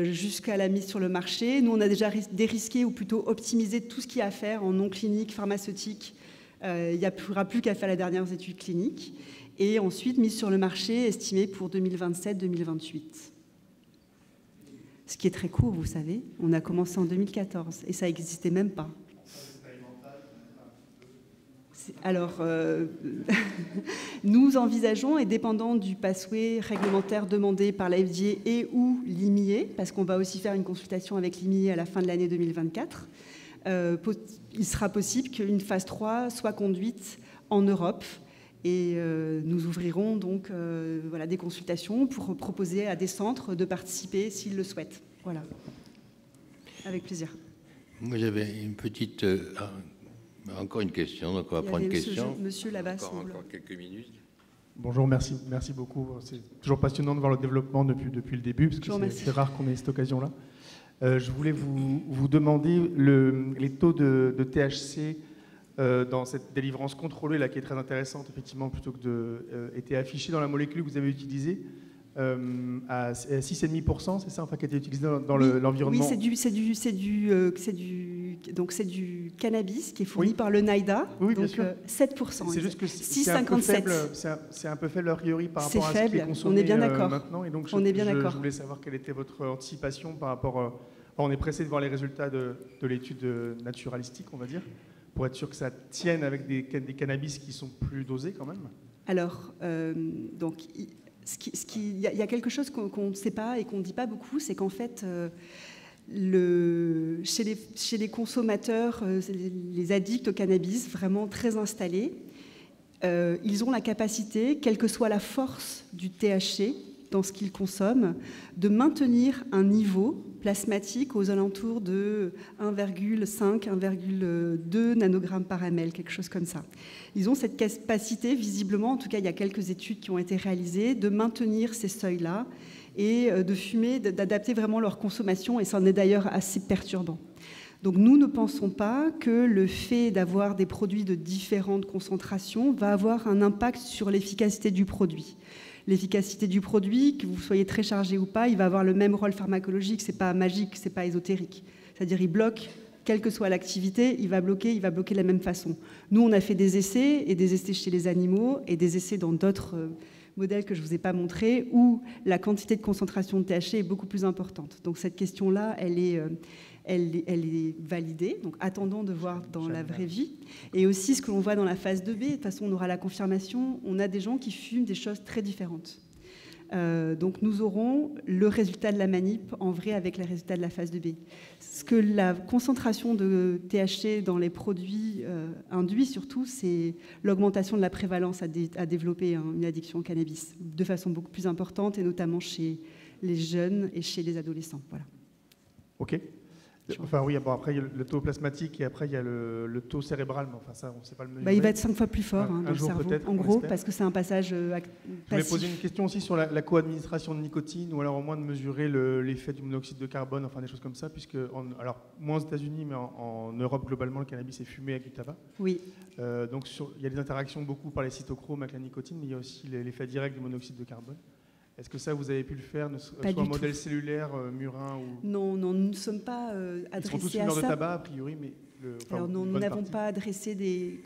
jusqu'à la mise sur le marché. Nous, on a déjà dérisqué ou plutôt optimisé tout ce qu'il y a à faire en non clinique, pharmaceutique. Il n'y aura plus qu'à faire les dernières études cliniques. Et ensuite, mise sur le marché estimée pour 2027-2028. Ce qui est très court, vous savez. On a commencé en 2014 et ça n'existait même pas. Alors, nous envisageons, et dépendant du pathway réglementaire demandé par la FDA et ou l'IMIE, parce qu'on va aussi faire une consultation avec l'IMIE à la fin de l'année 2024, il sera possible qu'une phase 3 soit conduite en Europe. Et nous ouvrirons donc des consultations pour proposer à des centres de participer s'ils le souhaitent. Voilà, avec plaisir. Moi, j'avais une petite... encore une question, donc on va prendre une question. Monsieur là-bas, encore quelques minutes. Bonjour, merci beaucoup. C'est toujours passionnant de voir le développement depuis le début, parce que c'est rare qu'on ait cette occasion-là. Je voulais vous demander les taux de THC dans cette délivrance contrôlée, là, qui est très intéressante, effectivement, plutôt que était affiché dans la molécule que vous avez utilisée. À 6,5%, c'est ça, enfin, qui a été utilisé dans l'environnement. Oui, c'est du cannabis qui est fourni par le NIDA, oui, donc 7%. C'est juste que 6,57. C'est un peu faible a priori par rapport à ce qui est consommé on est bien d'accord. maintenant. Et donc on est bien d'accord. Je voulais savoir quelle était votre anticipation par rapport... on est pressé de voir les résultats de l'étude naturalistique, on va dire, pour être sûr que ça tienne avec des cannabis qui sont plus dosés quand même. Alors, donc... Il y a quelque chose qu'on ne sait pas et qu'on ne dit pas beaucoup, c'est qu'en fait, chez les consommateurs, les addicts au cannabis, vraiment très installés, ils ont la capacité, quelle que soit la force du THC dans ce qu'ils consomment, de maintenir un niveau plasmatique aux alentours de 1,5, 1,2 nanogrammes par ml, quelque chose comme ça. Ils ont cette capacité, visiblement, en tout cas il y a quelques études qui ont été réalisées, de maintenir ces seuils-là et de fumer, d'adapter vraiment leur consommation, et ça en est d'ailleurs assez perturbant. Donc nous ne pensons pas que le fait d'avoir des produits de différentes concentrations va avoir un impact sur l'efficacité du produit. L'efficacité du produit, que vous soyez très chargé ou pas, il va avoir le même rôle pharmacologique, c'est pas magique, c'est pas ésotérique. C'est-à-dire il bloque, quelle que soit l'activité, il va bloquer de la même façon. Nous, on a fait des essais, et des essais chez les animaux, et des essais dans d'autres modèles que je ne vous ai pas montrés, où la quantité de concentration de THC est beaucoup plus importante. Donc cette question-là, elle est validée. Donc attendons de voir dans la vraie vie. Et aussi ce que l'on voit dans la phase 2B, de toute façon on aura la confirmation, on a des gens qui fument des choses très différentes. Donc nous aurons le résultat de la manip en vrai avec les résultats de la phase 2B. Ce que la concentration de THC dans les produits induit surtout, c'est l'augmentation de la prévalence à développer une addiction au cannabis de façon beaucoup plus importante, et notamment chez les jeunes et chez les adolescents. Voilà. Ok. Enfin oui, bon, après il y a le taux plasmatique et après il y a le taux cérébral, mais enfin ça on ne sait pas le mesurer. Il va être 5 fois plus fort dans le cerveau, en gros, parce que c'est un passage passif. Je voulais poser une question aussi sur la co-administration de nicotine, ou alors au moins de mesurer l'effet du monoxyde de carbone, enfin des choses comme ça, puisque, alors moins aux États-Unis, mais en Europe globalement, le cannabis est fumé avec du tabac. Oui. Donc il y a des interactions beaucoup par les cytochromes avec la nicotine, mais il y a aussi l'effet direct du monoxyde de carbone. Est-ce que ça, vous avez pu le faire, soit en modèle cellulaire, murin ou... Non, nous ne sommes pas adressés à ça. Ils sont tous fumeurs de tabac, a priori, mais... Alors, nous n'avons pas adressé des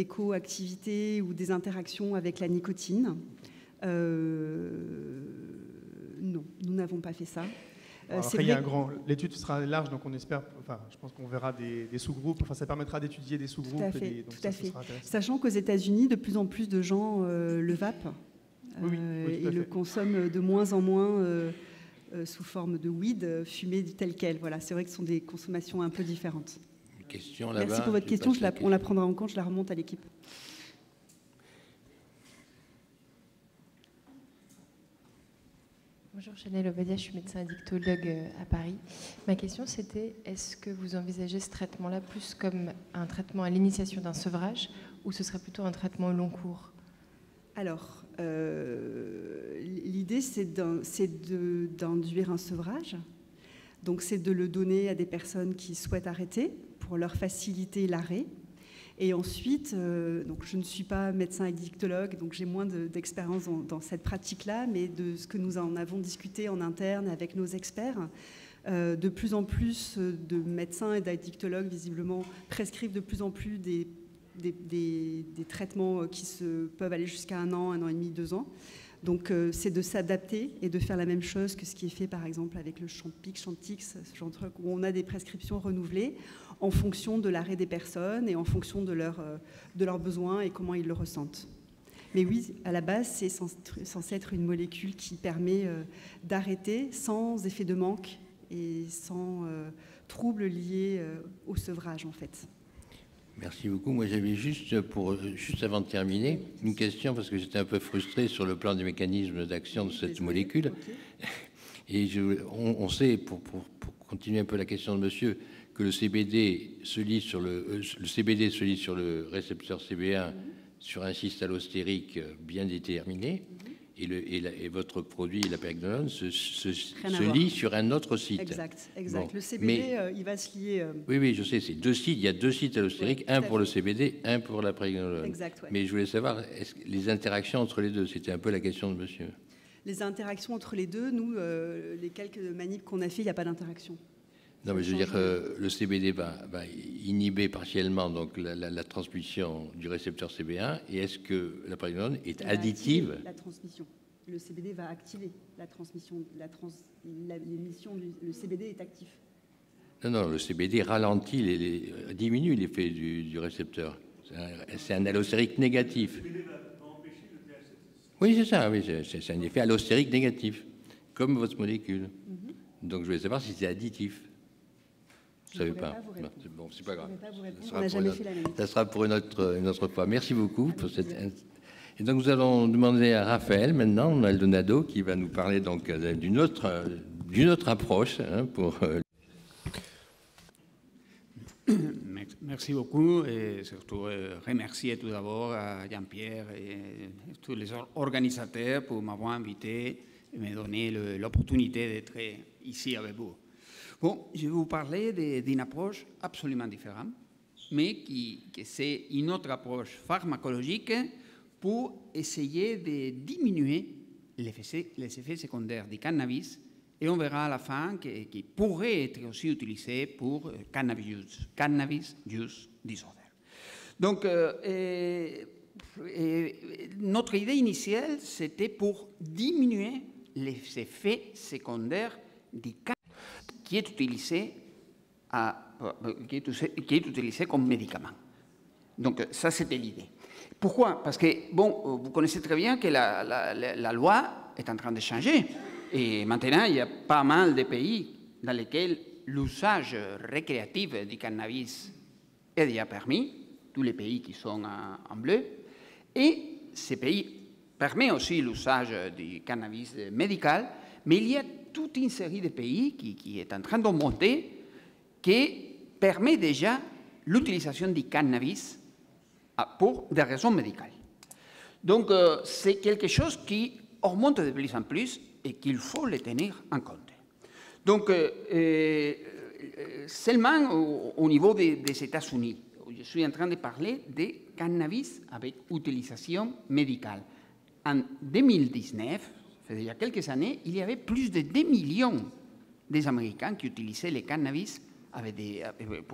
co-activités ou des interactions avec la nicotine. Non, nous n'avons pas fait ça. Après, l'étude sera large, donc on espère, enfin, je pense qu'on verra des sous-groupes, enfin, ça permettra d'étudier des sous-groupes. Tout à fait. Sachant qu'aux États-Unis, de plus en plus de gens le vapent. Et le consomment de moins en moins sous forme de weed fumé tel quel. Voilà, c'est vrai que ce sont des consommations un peu différentes. Merci pour votre question, on la prendra en compte, je la remonte à l'équipe. Bonjour, Chanel Obadia, je suis médecin addictologue à Paris. Ma question c'était, est-ce que vous envisagez ce traitement-là plus comme un traitement à l'initiation d'un sevrage, ou ce serait plutôt un traitement au long cours? Alors, l'idée, c'est d'induire un sevrage. Donc, c'est de le donner à des personnes qui souhaitent arrêter pour leur faciliter l'arrêt. Et ensuite, donc je ne suis pas médecin addictologue, donc j'ai moins d'expérience dans cette pratique-là, mais de ce que nous en avons discuté en interne avec nos experts, de plus en plus de médecins et d'addictologues, visiblement, prescrivent de plus en plus des traitements qui peuvent aller jusqu'à 1 an et demi, 2 ans. Donc c'est de s'adapter et de faire la même chose que ce qui est fait par exemple avec le Champix, Chantix, ce genre de truc où on a des prescriptions renouvelées en fonction de l'arrêt des personnes et en fonction de leurs besoins et comment ils le ressentent. Mais oui, à la base, c'est censé être une molécule qui permet d'arrêter sans effet de manque et sans troubles liés au sevrage en fait. Merci beaucoup. Moi, j'avais juste avant de terminer, une question, parce que j'étais un peu frustré sur le plan des mécanismes d'action de cette molécule. Okay. Et on sait, pour continuer un peu la question de monsieur, que le CBD se lie sur le récepteur CB1 sur un cyste allostérique bien déterminé. Et votre produit, la pregnenolone, se lie sur un autre site. Exact. Bon. Le CBD, il va se lier... Oui, je sais, c'est 2 sites. Il y a 2 sites allostériques, un pour le CBD, un pour la pregnenolone. Exact, ouais. Mais je voulais savoir, les interactions entre les deux, c'était un peu la question de monsieur. Les interactions entre les deux, nous, les quelques manips qu'on a fait, il n'y a pas d'interaction. Non, mais je veux dire, le CBD va inhiber partiellement donc, la transmission du récepteur CB1. Et est-ce que la pregnenolone est additive? La transmission. Le CBD va activer la transmission, l'émission. Le CBD est actif. Non, le CBD ralentit, diminue l'effet du récepteur. C'est un allostérique négatif. Le CBD va empêcher le THC. Oui, c'est ça. Oui, c'est un effet allostérique négatif, comme votre molécule. Donc, je voulais savoir si c'est additif. Je ne savais pas. Bon, c'est pas grave. Ça sera pour une autre fois. Merci beaucoup pour cette. Et donc nous allons demander à Raphaël maintenant, Maldonado, qui va nous parler donc d'une autre approche pour. Merci beaucoup et surtout remercier tout d'abord à Jean-Pierre et tous les organisateurs pour m'avoir invité et me donner l'opportunité d'être ici avec vous. Bon, je vais vous parler d'une approche absolument différente, mais qui c'est une autre approche pharmacologique pour essayer de diminuer les effets secondaires du cannabis, et on verra à la fin qu'il pourrait être aussi utilisé pour cannabis use disorder. Donc, notre idée initiale, c'était pour diminuer les effets secondaires du cannabis, qui est utilisé comme médicament. Donc ça, c'était l'idée. Pourquoi? Parce que, bon, vous connaissez très bien que la loi est en train de changer. Et maintenant, il y a pas mal de pays dans lesquels l'usage récréatif du cannabis est déjà permis, tous les pays qui sont en bleu. Et ces pays permettent aussi l'usage du cannabis médical, mais il y a toute une série de pays qui est en train d'augmenter, qui permet déjà l'utilisation du cannabis pour des raisons médicales. Donc, c'est quelque chose qui augmente de plus en plus et qu'il faut le tenir en compte. Donc, seulement au niveau des États-Unis, je suis en train de parler de cannabis avec utilisation médicale. En 2019, il y a quelques années, il y avait plus de 2 millions d'Américains qui utilisaient le cannabis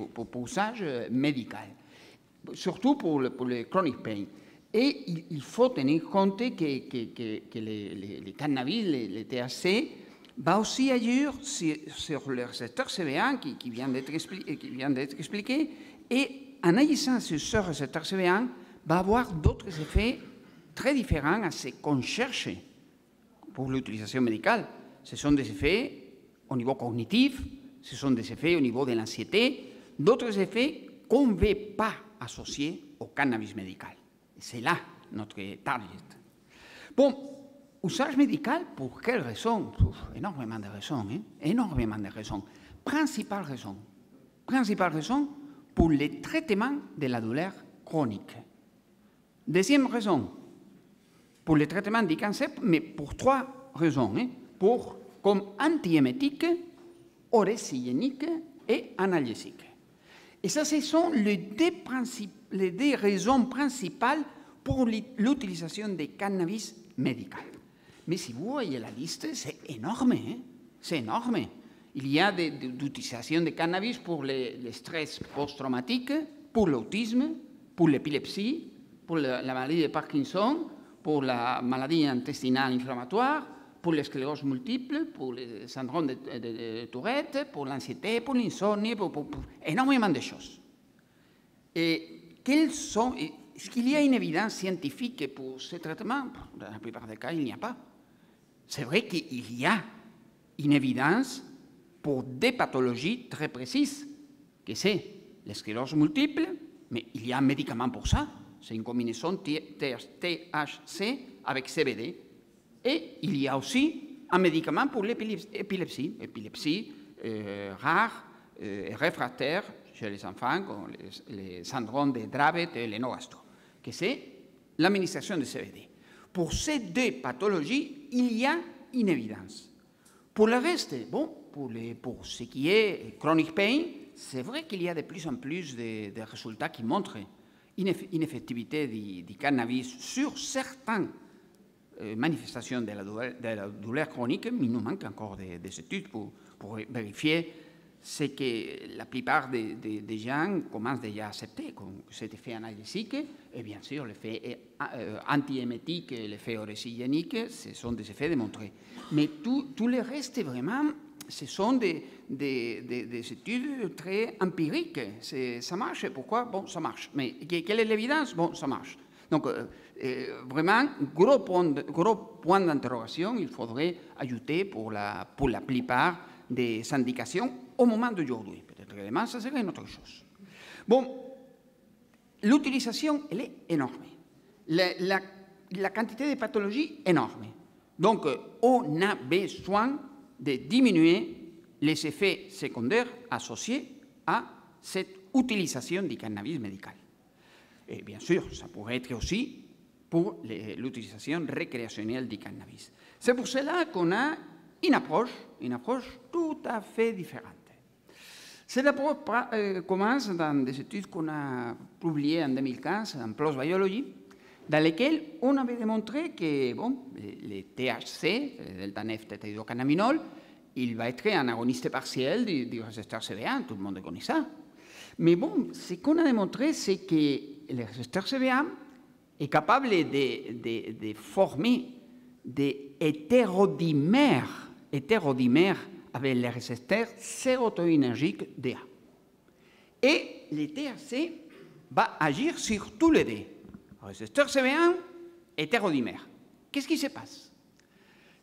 pour usage médical, surtout pour le chronic pain. Et il faut tenir compte que les cannabis, les THC, va aussi agir sur le récepteur CB1 qui vient d'être expliqué, et en agissant sur ce récepteur CB1, va avoir d'autres effets très différents à ce qu'on cherche pour l'utilisation médicale. Ce sont des effets au niveau cognitif, ce sont des effets au niveau de l'anxiété, d'autres effets qu'on ne veut pas associer au cannabis médical. C'est là notre target. Bon, usage médical, pour quelles raisons? Énormément de raisons, hein? Énormément de raisons. Principale raison, pour le traitement de la douleur chronique. Deuxième raison, pour le traitement du cancer, mais pour 3 raisons. Hein? Comme antiémétique, orésigénique et analgésique. Et ça, ce sont les deux raisons principales pour l'utilisation des cannabis médical. Mais si vous voyez la liste, c'est énorme. Hein? C'est énorme. Il y a d'utilisation de cannabis pour le stress post-traumatique, pour l'autisme, pour l'épilepsie, pour la maladie de Parkinson, pour la maladie intestinale inflammatoire, pour la sclérose multiple, pour le syndrome de Tourette, pour l'anxiété, pour l'insomnie, pour énormément de choses. Et est-ce qu'il y a une évidence scientifique pour ce traitement? Dans la plupart des cas, il n'y a pas. C'est vrai qu'il y a une évidence pour des pathologies très précises, que c'est la sclérose multiple, mais il y a un médicament pour ça. C'est une combinaison THC avec CBD. Et il y a aussi un médicament pour l'épilepsie, rare et réfractaire chez les enfants, comme les syndromes de Dravet et Lennox-Gastaut, que c'est l'administration de CBD. Pour ces 2 pathologies, il y a une évidence. Pour le reste, bon, pour ce qui est chronic pain, c'est vrai qu'il y a de plus en plus de résultats qui montrent une effectivité du cannabis sur certaines manifestations de la douleur chronique, mais il nous manque encore des études pour vérifier ce que la plupart des gens commencent déjà à accepter, comme cet effet analgésique, et bien sûr l'effet antiémétique et l'effet orésigénique, ce sont des effets démontrés. Mais tout le reste, vraiment, ce sont des études très empiriques. Ça marche. Pourquoi? Bon, ça marche. Mais quelle est l'évidence? Bon, ça marche. Donc, vraiment, gros point d'interrogation, il faudrait ajouter pour la plupart des indications au moment d'aujourd'hui. Peut-être que demain, ça serait une autre chose. Bon, l'utilisation, elle est énorme. La quantité de pathologies est énorme. Donc, on a besoin de diminuer les effets secondaires associés à cette utilisation du cannabis médical. Et bien sûr, ça pourrait être aussi pour l'utilisation récréationnelle du cannabis. C'est pour cela qu'on a une approche tout à fait différente. Cette approche commence dans des études qu'on a publiées en 2015 en PLOS Biology, dans lesquelles on avait démontré que bon, les THC, le delta-9-tétahydrocannabinol, il va être un agoniste partiel du récepteur CB1, tout le monde connaît ça. Mais bon, ce qu'on a démontré, c'est que le récepteur CB1 est capable de former des hétérodimères avec les récepteurs sérotonergiques DA. Et le THC va agir sur tous les deux. récepteur CB1 hétérodimère. Qu'est-ce qui se passe?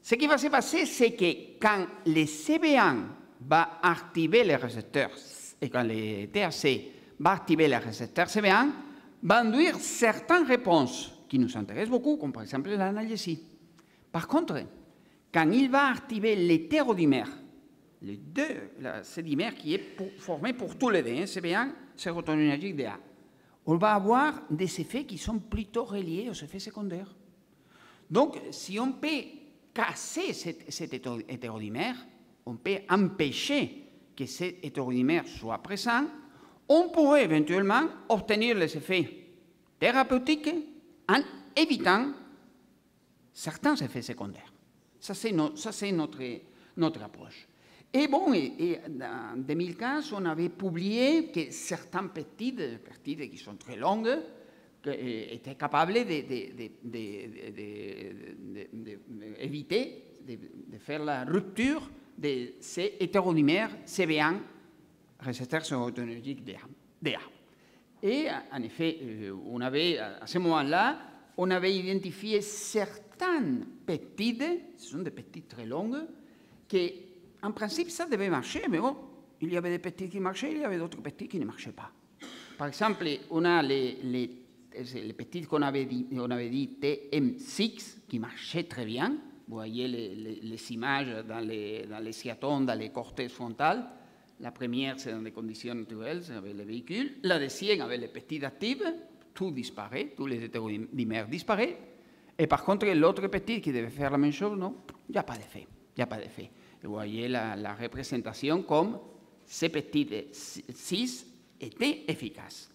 Ce qui va se passer, c'est que quand le CB1 va activer les récepteurs, et quand le THC va activer les récepteurs CB1, va induire certaines réponses qui nous intéressent beaucoup, comme par exemple l'analgésie. Par contre, quand il va activer l'hétérodimère, ce dimère qui est formé pour tous les deux, CB1, sérotoninergique DA, on va avoir des effets qui sont plutôt reliés aux effets secondaires. Donc, si on peut casser cet hétérodimère, on peut empêcher que cet hétérodimère soit présent, on pourrait éventuellement obtenir les effets thérapeutiques en évitant certains effets secondaires. Ça, c'est notre approche. Et bon, en 2015, on avait publié que certaines peptides qui sont très longues, étaient capables d'éviter, de faire la rupture de ces hétérodimères CB1, récepteurs sérotoninergiques DA. Et en effet, à ce moment-là, on avait identifié certaines peptides, ce sont des peptides très longues, qui, en principe, ça devait marcher, mais bon, il y avait des peptides qui marchaient, il y avait d'autres peptides qui ne marchaient pas. Par exemple, on a les peptides qu'on avait dit TM6 qui marchaient très bien. Vous voyez les images dans les sciatones, dans les cortèges frontales. La première, c'est dans des conditions naturelles, c'est avec les véhicules. La deuxième, avec les peptides actives, tout disparaît, tous les hétérodimères disparaissent. Et par contre, l'autre peptide qui devait faire la même chose, non, il n'y a pas d'effet. Il n'y a pas d'effet. Vous voyez la représentation comme ces peptides 6 étaient efficaces.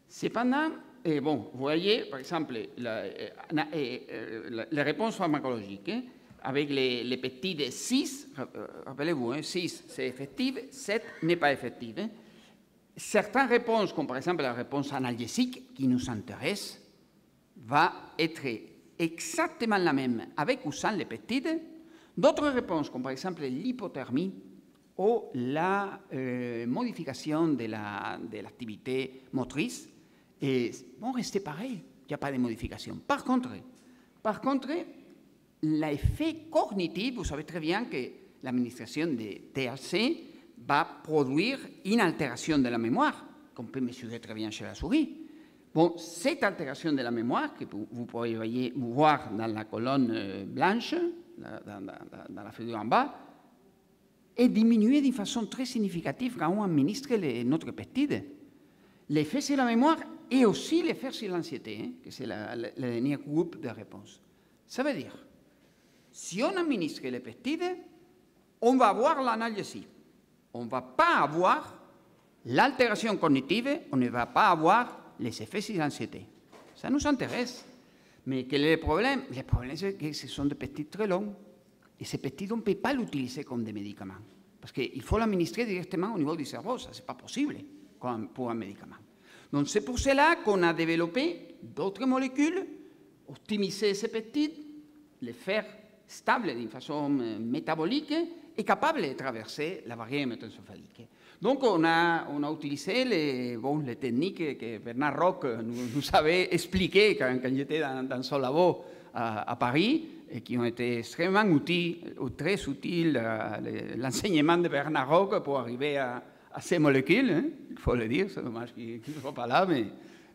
Cependant, bon, vous voyez, par exemple, les réponses pharmacologiques, hein, avec les peptides 6, rappelez-vous, 6 c'est effectif, 7 n'est pas effectif. Hein. Certaines réponses, comme par exemple la réponse analgésique qui nous intéresse, va être exactement la même avec ou sans les peptides. D'autres réponses, comme par exemple l'hypothermie ou la modification de l'activité motrice, vont rester pareils, il n'y a pas de modification. Par contre, l'effet cognitif, vous savez très bien que l'administration de THC va produire une altération de la mémoire, qu'on peut mesurer très bien chez la souris. Bon, cette altération de la mémoire, que vous pouvez voir dans la colonne blanche, dans la figure en bas, est diminuée d'une façon très significative quand on administre notre peptide. L'effet sur la mémoire et aussi l'effet sur l'anxiété, hein, que c'est le dernier groupe de réponses. Ça veut dire, si on administre les peptides, on va avoir l'analgésie. On ne va pas avoir l'altération cognitive, on ne va pas avoir les effets sur l'anxiété. Ça nous intéresse. Mais quel est le problème? Le problème, c'est que ce sont des peptides très longs. Et ces peptides, on ne peut pas l'utiliser comme des médicaments. Parce qu'il faut l'administrer directement au niveau du cerveau. Ça, ce n'est pas possible pour un médicament. Donc, c'est pour cela qu'on a développé d'autres molécules, optimiser ces peptides, les faire stables d'une façon métabolique et capables de traverser la barrière hématoencéphalique. Donc, on a utilisé les techniques que Bernard Roch nous avait expliquées quand j'étais dans son labo à Paris et qui ont été extrêmement très utiles. L'enseignement de Bernard Roch pour arriver à ces molécules, hein, il faut le dire, c'est dommage qu'il ne soit pas là, mais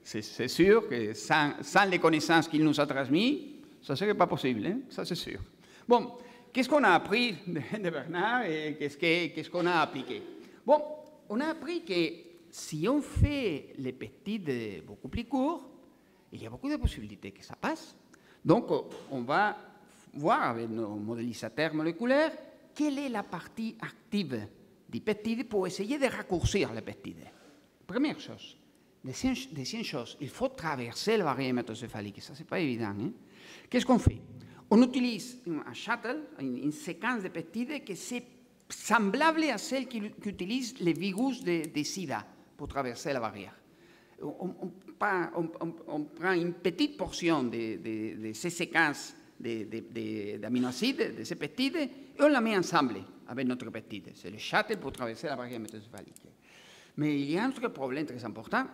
c'est sûr que sans les connaissances qu'il nous a transmises, ça ne serait pas possible, hein, ça c'est sûr. Bon, qu'est-ce qu'on a appris de Bernard et qu'est-ce qu'on a appliqué? Bon, on a appris que si on fait les peptides beaucoup plus courts, il y a beaucoup de possibilités que ça passe. Donc, on va voir avec nos modélisateurs moléculaires quelle est la partie active du peptide pour essayer de raccourcir le peptide. Première chose. Deuxième chose, il faut traverser la barrière hématoencéphalique. Ça, ce n'est pas évident. Hein? Qu'est-ce qu'on fait? On utilise un shuttle, une séquence de peptides qui c'est semblable à celle qu'utilisent les virus de sida pour traverser la barrière. On prend une petite portion de ces séquences d'aminoacides, de ces peptides, et on la met ensemble avec notre peptide. C'est le shuttle pour traverser la barrière hématoencéphalique. Mais il y a un autre problème très important.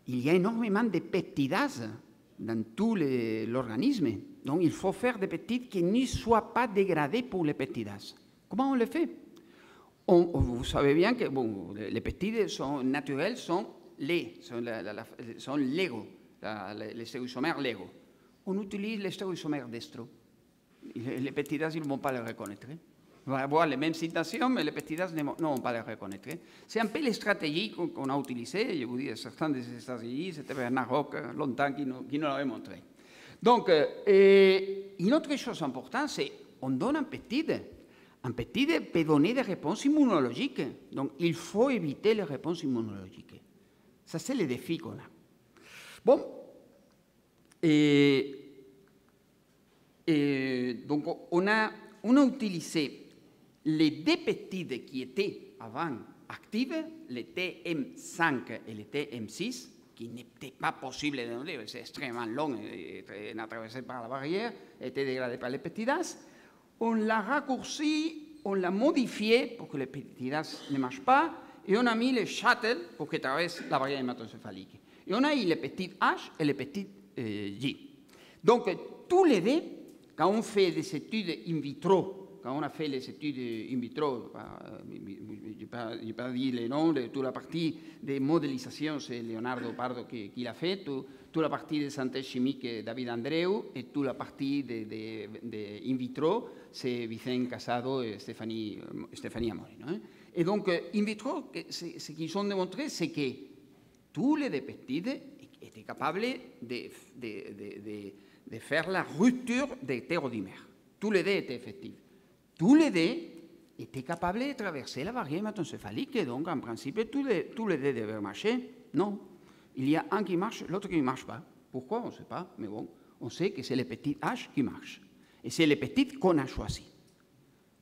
Il y a énormément de peptidases dans tout l'organisme. Donc, il faut faire des peptides qui ne soient pas dégradés pour les peptidases. Comment on le fait? Vous savez bien que bon, les peptides naturels sont sont LEGO, les stéréoisomères LEGO. On utilise les stéréoisomères destro. Les peptidases, ils ne vont pas les reconnaître. On va avoir les mêmes citations, mais les peptidases ne vont pas les reconnaître. C'est un peu les stratégies qu'on a utilisées. Je vous dis, certaines de ces stratégies, c'était Bernard Rock, longtemps, qui nous l'avait montré. Donc, une autre chose importante, c'est qu'on donne un peptide. Un peptide peut donner des réponses immunologiques. Donc, il faut éviter les réponses immunologiques. Ça, c'est le défi qu'on a. Bon, donc, on a utilisé les deux peptides qui étaient avant actifs, les TM5 et les TM6, qui n'était pas possible de donner, c'est extrêmement long et traversé par la barrière, était dégradé par les peptidases. On l'a raccourci, on l'a modifié pour que les peptidases ne marchent pas, et on a mis les shuttle pour qu'ils traversent la barrière hématocéphalique. Et on a eu les peptides H et les peptides J. Donc, tous les deux, quand on fait des études in vitro, quand on a fait les études in vitro, je n'ai pas dit les noms de toute la partie de modélisation, c'est Leonardo Pardo qui l'a fait, toute la partie de synthèse chimique, David Andreu, et toute la partie de in vitro, c'est Vicente Casado et Stefania Moreno. Et donc, in vitro, ce qu'ils ont démontré, c'est que tous les peptides étaient capables de faire la rupture des hétérodimères. Tous les deux étaient effectifs. Tous les deux étaient capables de traverser la barrière hématocéphalique, et donc, en principe, tous les deux devaient marcher. Non. Il y a un qui marche, l'autre qui ne marche pas. Pourquoi? On ne sait pas, mais bon, on sait que c'est les peptides H qui marchent. Et c'est les peptides qu'on a choisis.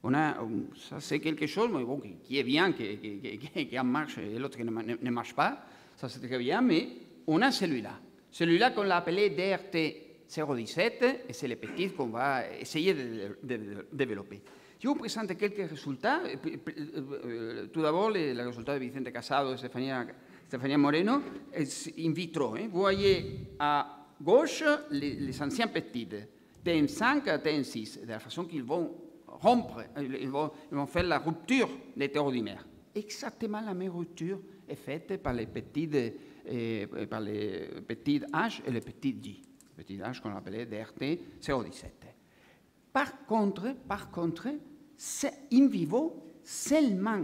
Ça, c'est quelque chose mais bon, qui est bien, qui en marche et l'autre qui ne marche pas. Ça, c'est très bien, mais on a celui-là. Celui-là qu'on l'a appelé DRT017, et c'est les peptides qu'on va essayer de développer. Je vous présente quelques résultats. Tout d'abord, les résultats de Vicente Casado et Stefania Moreno, in vitro. Vous voyez à gauche les anciens peptides, TM5 à TM6, de la façon qu'ils vont rompre, ils vont faire la rupture des hétérodimères. Exactement la même rupture est faite par les peptides H et les peptides J. Les peptides H qu'on appelait DRT017. Par contre, in vivo, seulement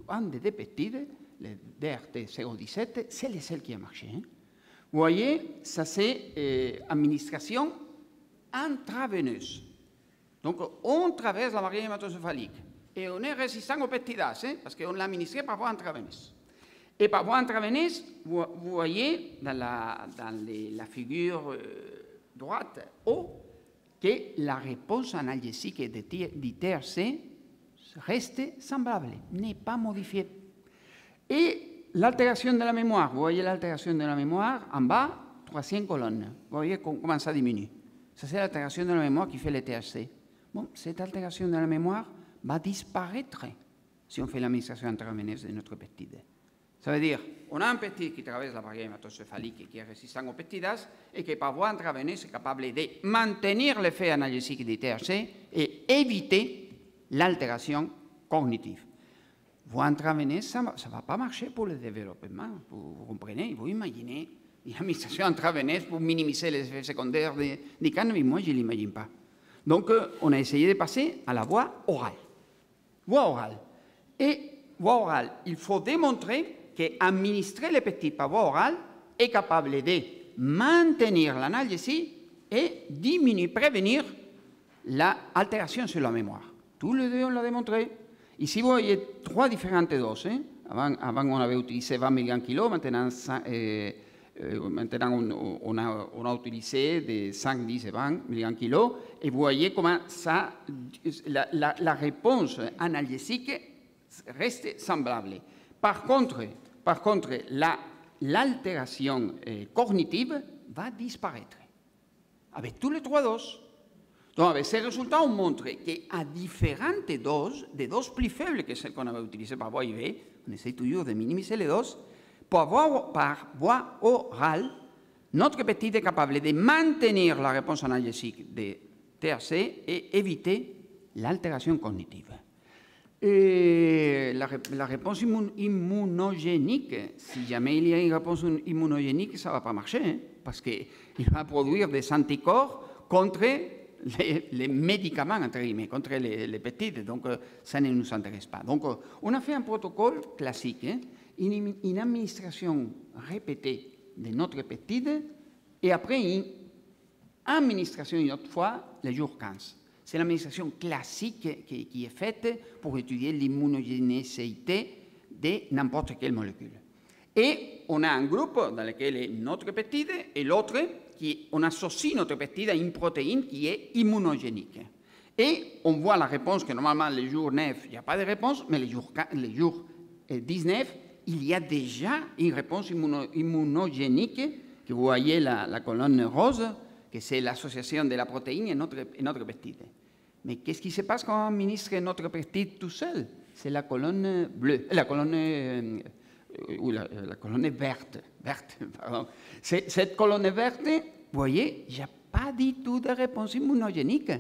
un des deux peptides, le DRT017, c'est le seul qui a marché. Vous voyez, ça c'est administration intraveineuse. Donc, on traverse la barrière hématocéphalique et on est résistant aux peptidases, parce qu'on l'a administré par voie intraveineuse. Et par voie intraveineuse, vous voyez dans la figure droite haut que la réponse analgésique du THC reste semblable, n'est pas modifiée. Et l'altération de la mémoire, vous voyez l'altération de la mémoire en bas, troisième colonne. Vous voyez comment ça diminue. Ça, c'est l'altération de la mémoire qui fait le THC. Bon, cette altération de la mémoire va disparaître si on fait l'administration intraveineuse de notre peptide. Ça veut dire, on a un peptide qui traverse la barrière hématocéphalique et qui est résistant aux peptidases et qui, par voie intraveineuse, est capable de maintenir l'effet analgésique du THC et éviter l'altération cognitive. Voie intraveineuse, ça ne va pas marcher pour le développement. Vous comprenez? Vous imaginez une administration intraveineuse pour minimiser les effets secondaires du cannabis? Moi, je ne l'imagine pas. Donc, on a essayé de passer à la voie orale. Voie orale. Et voie orale, il faut démontrer qu'administrer les peptides par voie orale est capable de maintenir l'analgésie et prévenir l'altération sur la mémoire. Tous les deux, on l'a démontré. Ici, vous voyez trois différentes doses. Avant, on avait utilisé 20 mg kg, maintenant, on a utilisé de 5, 10 et 20 mg kg. Et vous voyez comment ça, la réponse analgésique reste semblable. Par contre, l'altération cognitive va disparaître avec tous les trois doses. Donc, avec ces résultats, on montre qu'à différentes doses, des doses plus faibles que celles qu'on avait utilisées par voie IV, on essaie toujours de minimiser les doses, par voie orale, notre peptide est capable de maintenir la réponse analgésique de THC et éviter l'altération cognitive. Et la réponse immunogénique, si jamais il y a une réponse immunogénique, ça ne va pas marcher, hein, parce qu'il va produire des anticorps contre les médicaments, entre guillemets, contre les peptides, donc ça ne nous intéresse pas. Donc on a fait un protocole classique, hein, une administration répétée de notre peptide et après une administration une autre fois le jour 15. C'est l'administration classique qui est faite pour étudier l'immunogénicité de n'importe quelle molécule. Et on a un groupe dans lequel est notre peptide et l'autre, on associe notre peptide à une protéine qui est immunogénique. Et on voit la réponse que normalement le jour 9, il n'y a pas de réponse, mais le jour 19, il y a déjà une réponse immunogénique, que vous voyez la colonne rose, que c'est l'association de la protéine et notre peptide. Mais qu'est-ce qui se passe quand on administre notre peptide tout seul? C'est la colonne bleue, la colonne verte. Pardon. Cette colonne verte, vous voyez, il n'y a pas du tout de réponse immunogénique.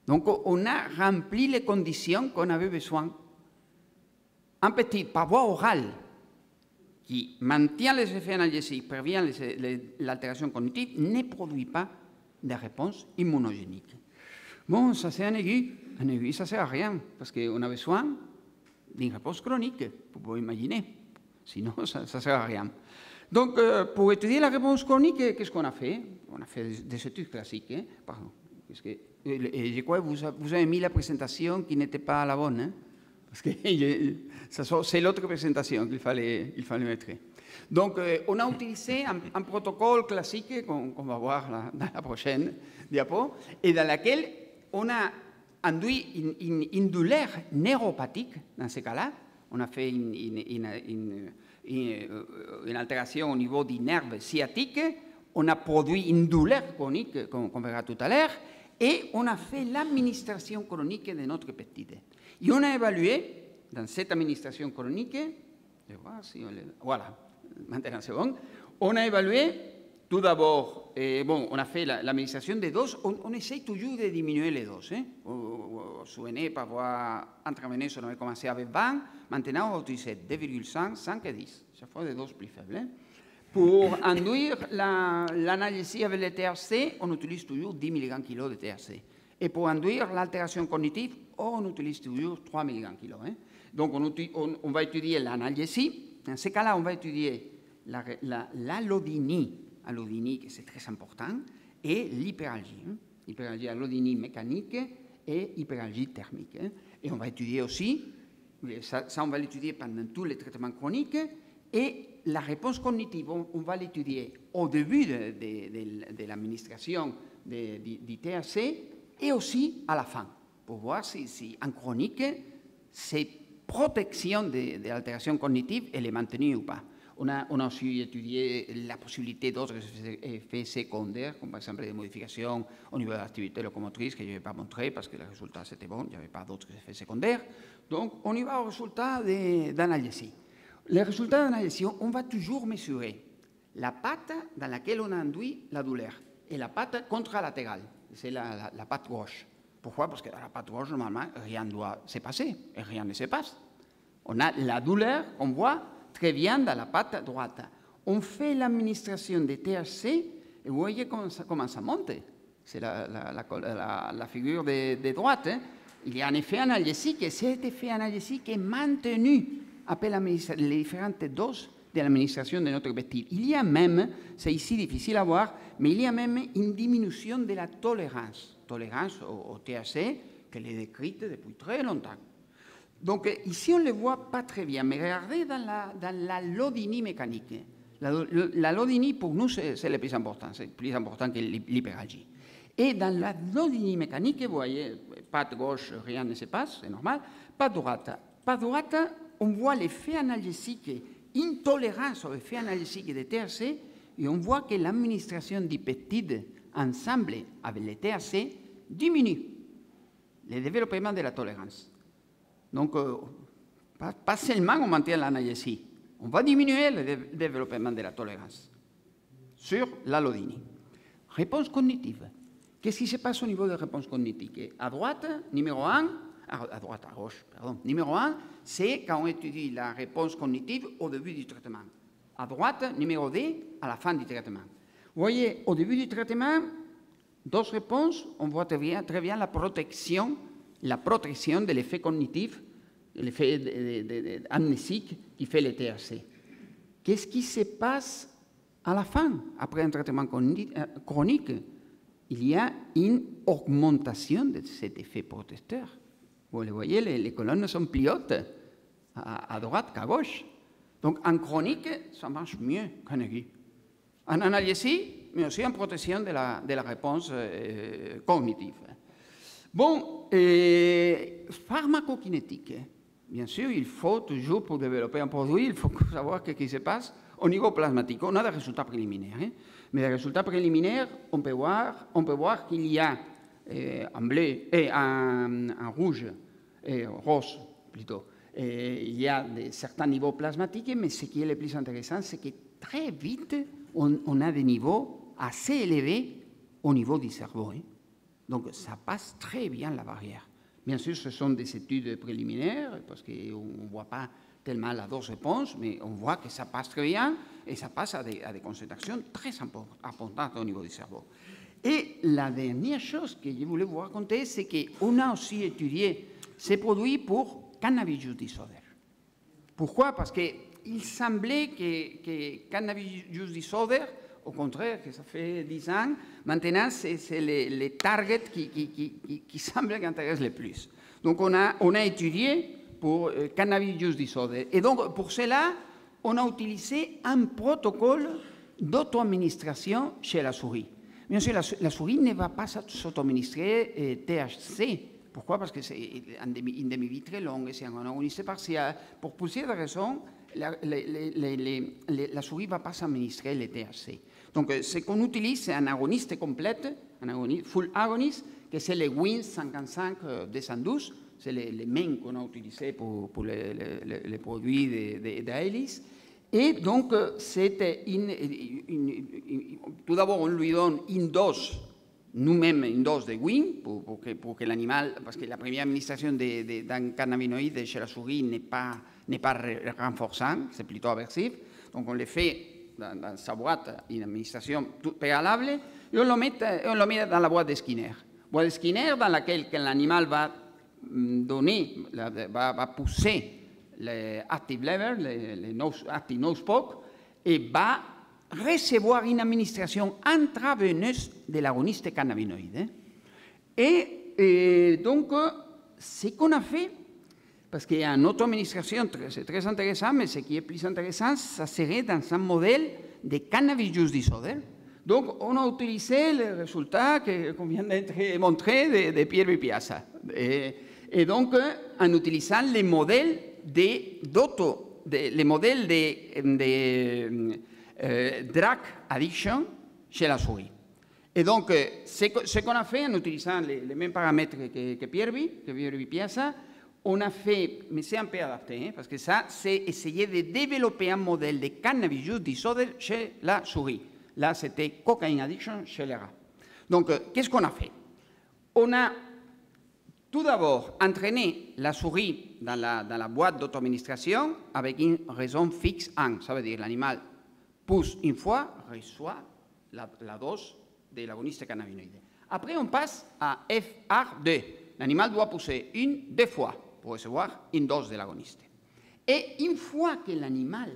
Donc on a rempli les conditions qu'on avait besoin. Un peptide par voie orale qui maintient les effets analgésiques, prévient l'altération cognitive, ne produit pas de réponse immunogénique. Bon, ça c'est un aiguille. Un aiguille, ça ne sert à rien, parce qu'on a besoin d'une réponse chronique, vous pouvez imaginer. Sinon, ça ne sert à rien. Donc, pour étudier la réponse chronique, qu'est-ce qu'on a fait? On a fait des études classiques. Hein? Pardon. Et je crois que vous avez mis la présentation qui n'était pas la bonne. Hein? Parce que c'est l'autre présentation qu'il fallait mettre. Donc, on a utilisé un protocole classique qu'on va voir dans la prochaine diapo, et dans laquelle on a induit une douleur neuropathique dans ce cas-là. On a fait une altération au niveau du nerf sciatique, on a produit une douleur chronique, qu'on verra tout à l'heure, et on a fait l'administration chronique de notre peptide. Et on a évalué, dans cette administration chronique, je vais voir si voilà, maintenant c'est bon, on a évalué tout d'abord, on a fait l'administration des doses, on essaye toujours de diminuer les doses. Hein. Vous vous souvenez, par voie intraveineuse, on avait commencé avec 20, maintenant on va utiliser 2,5, 5 et 10, chaque fois des doses plus faibles. Hein. Pour induire l'analgésie avec le THC, on utilise toujours 10 mg kg de THC. Et pour induire l'altération cognitive, on utilise toujours 3 mg kg. Hein. Donc on va étudier l'analgésie. Dans ce cas-là, on va étudier l'allodynie, que c'est très important, et l'hyperalgie. Hein. Hyperalgie, allodynie mécanique et hyperalgie thermique. Hein. Et on va étudier aussi, ça on va l'étudier pendant tous les traitements chroniques, et la réponse cognitive, on va l'étudier au début de l'administration du THC et aussi à la fin, pour voir si en chronique, cette protection de l'altération cognitive, elle est maintenue ou pas. On a aussi étudié la possibilité d'autres effets secondaires, comme par exemple des modifications au niveau de l'activité locomotrice, que je ne vais pas montrer parce que les résultats c'était bon, il n'y avait pas d'autres effets secondaires. Donc on y va au résultat d'analgésie. Les résultats d'analgésie, on va toujours mesurer la patte dans laquelle on a induit la douleur et la patte contralatérale, c'est la patte gauche. Pourquoi? Parce que dans la patte gauche, normalement, rien ne doit se passer et rien ne se passe. On a la douleur, on voit très bien dans la patte droite. On fait l'administration des THC et vous voyez comment ça monte. C'est la figure de droite. Hein. Il y a un effet analgésique et cet effet analgésique est maintenu après les différentes doses de l'administration de notre peptide. Il y a même, c'est ici difficile à voir, mais il y a même une diminution de la tolérance au THC qu'elle est décrite depuis très longtemps. Donc ici, on ne le voit pas très bien, mais regardez dans l'allodynie mécanique. L'allodynie, pour nous, c'est le plus important que l'hyperalgie. Et dans l'allodynie mécanique, vous voyez, patte gauche, rien ne se passe, c'est normal. Patte droite, on voit l'effet analgésique, une tolérance aux effets analgésiques de THC, et on voit que l'administration du peptide ensemble avec le THC diminue le développement de la tolérance. Donc, pas seulement on maintient l'analgésie, on va diminuer le développement de la tolérance. sur l'allodine. Réponse cognitive. Qu'est-ce qui se passe au niveau de réponse cognitive? À droite, numéro 1, à gauche, pardon. Numéro 1, c'est quand on étudie la réponse cognitive au début du traitement. À droite, numéro 2, à la fin du traitement. Vous voyez, au début du traitement, deux réponses, on voit très bien la protection de l'effet cognitif, l'effet amnésique qui fait le THC. Qu'est-ce qui se passe à la fin, après un traitement chronique? Il y a une augmentation de cet effet protecteur. Vous le voyez, les colonnes sont plus hautes à droite qu'à gauche. Donc, en chronique, ça marche mieux qu'en aigu. En analgésie, mais aussi en protection de la réponse cognitive. Bon, pharmacokinétique. Bien sûr, il faut toujours, pour développer un produit, il faut savoir ce qui se passe au niveau plasmatique. On a des résultats préliminaires. Mais les résultats préliminaires, on peut voir qu'il y a en bleu, en rouge, rose plutôt, il y a certains niveaux plasmatiques, mais ce qui est le plus intéressant, c'est que très vite, on a des niveaux assez élevés au niveau du cerveau. Donc, ça passe très bien la barrière. Bien sûr, ce sont des études préliminaires, parce qu'on ne voit pas tellement la dose réponse, mais on voit que ça passe très bien, et ça passe à des concentrations très importantes au niveau du cerveau. Et la dernière chose que je voulais vous raconter, c'est qu'on a aussi étudié ces produits pour cannabis use disorder. Pourquoi? Parce qu'il semblait que cannabis use disorder, au contraire, que ça fait 10 ans, maintenant, c'est les targets qui semblent qui intéressent le plus. Donc, on a étudié pour cannabis use disorder. Et donc, pour cela, on a utilisé un protocole d'auto-administration chez la souris. Bien sûr, la souris ne va pas s'auto-administrer THC. Pourquoi? Parce que c'est un demi-vie très longue, c'est un agoniste partiel. Pour plusieurs raisons, la souris ne va pas s'administrer le THC. Donc, ce qu'on utilise, c'est un agoniste complet, un agoniste, full agoniste, que c'est le Win 55-212. C'est les mêmes qu'on a utilisés pour les produits d'Aelis. Et donc, tout d'abord, on lui donne une dose, nous-mêmes une dose de Win, pour que l'animal, parce que la première administration d'un cannabinoïde chez la souris n'est pas renforçant, c'est plutôt aversif. Donc, on le fait dans sa boîte, une administration préalable, et on le met dans la boîte de Skinner. Boîte de Skinner dans laquelle l'animal va pousser les active lever, les active nose poke, et va recevoir une administration intraveineuse de l'agoniste cannabinoïde. Et donc, ce qu'on a fait, parce qu'il y a une auto-administration, c'est très intéressant, mais ce qui est plus intéressant, ça serait dans un modèle de cannabis use disorder. Donc, on a utilisé les résultats qu'on vient d'être montrés de Pierre Piazza. Et donc, en utilisant les modèles de drug addiction chez la souris. Et donc, ce qu'on a fait en utilisant les mêmes paramètres que Pierre Piazza, on a fait, mais c'est un peu adapté, parce que ça, c'est essayer de développer un modèle de cannabis use disorder chez la souris. Là, c'était cocaine addiction chez les rats. Donc, qu'est-ce qu'on a fait? On a tout d'abord entraîné la souris dans la boîte d'auto-administration avec une raison fixe 1. Ça veut dire l'animal pousse une fois, reçoit la dose de l'agoniste cannabinoïde. Après, on passe à FR2. L'animal doit pousser deux fois pour recevoir une dose de l'agoniste. Et une fois que l'animal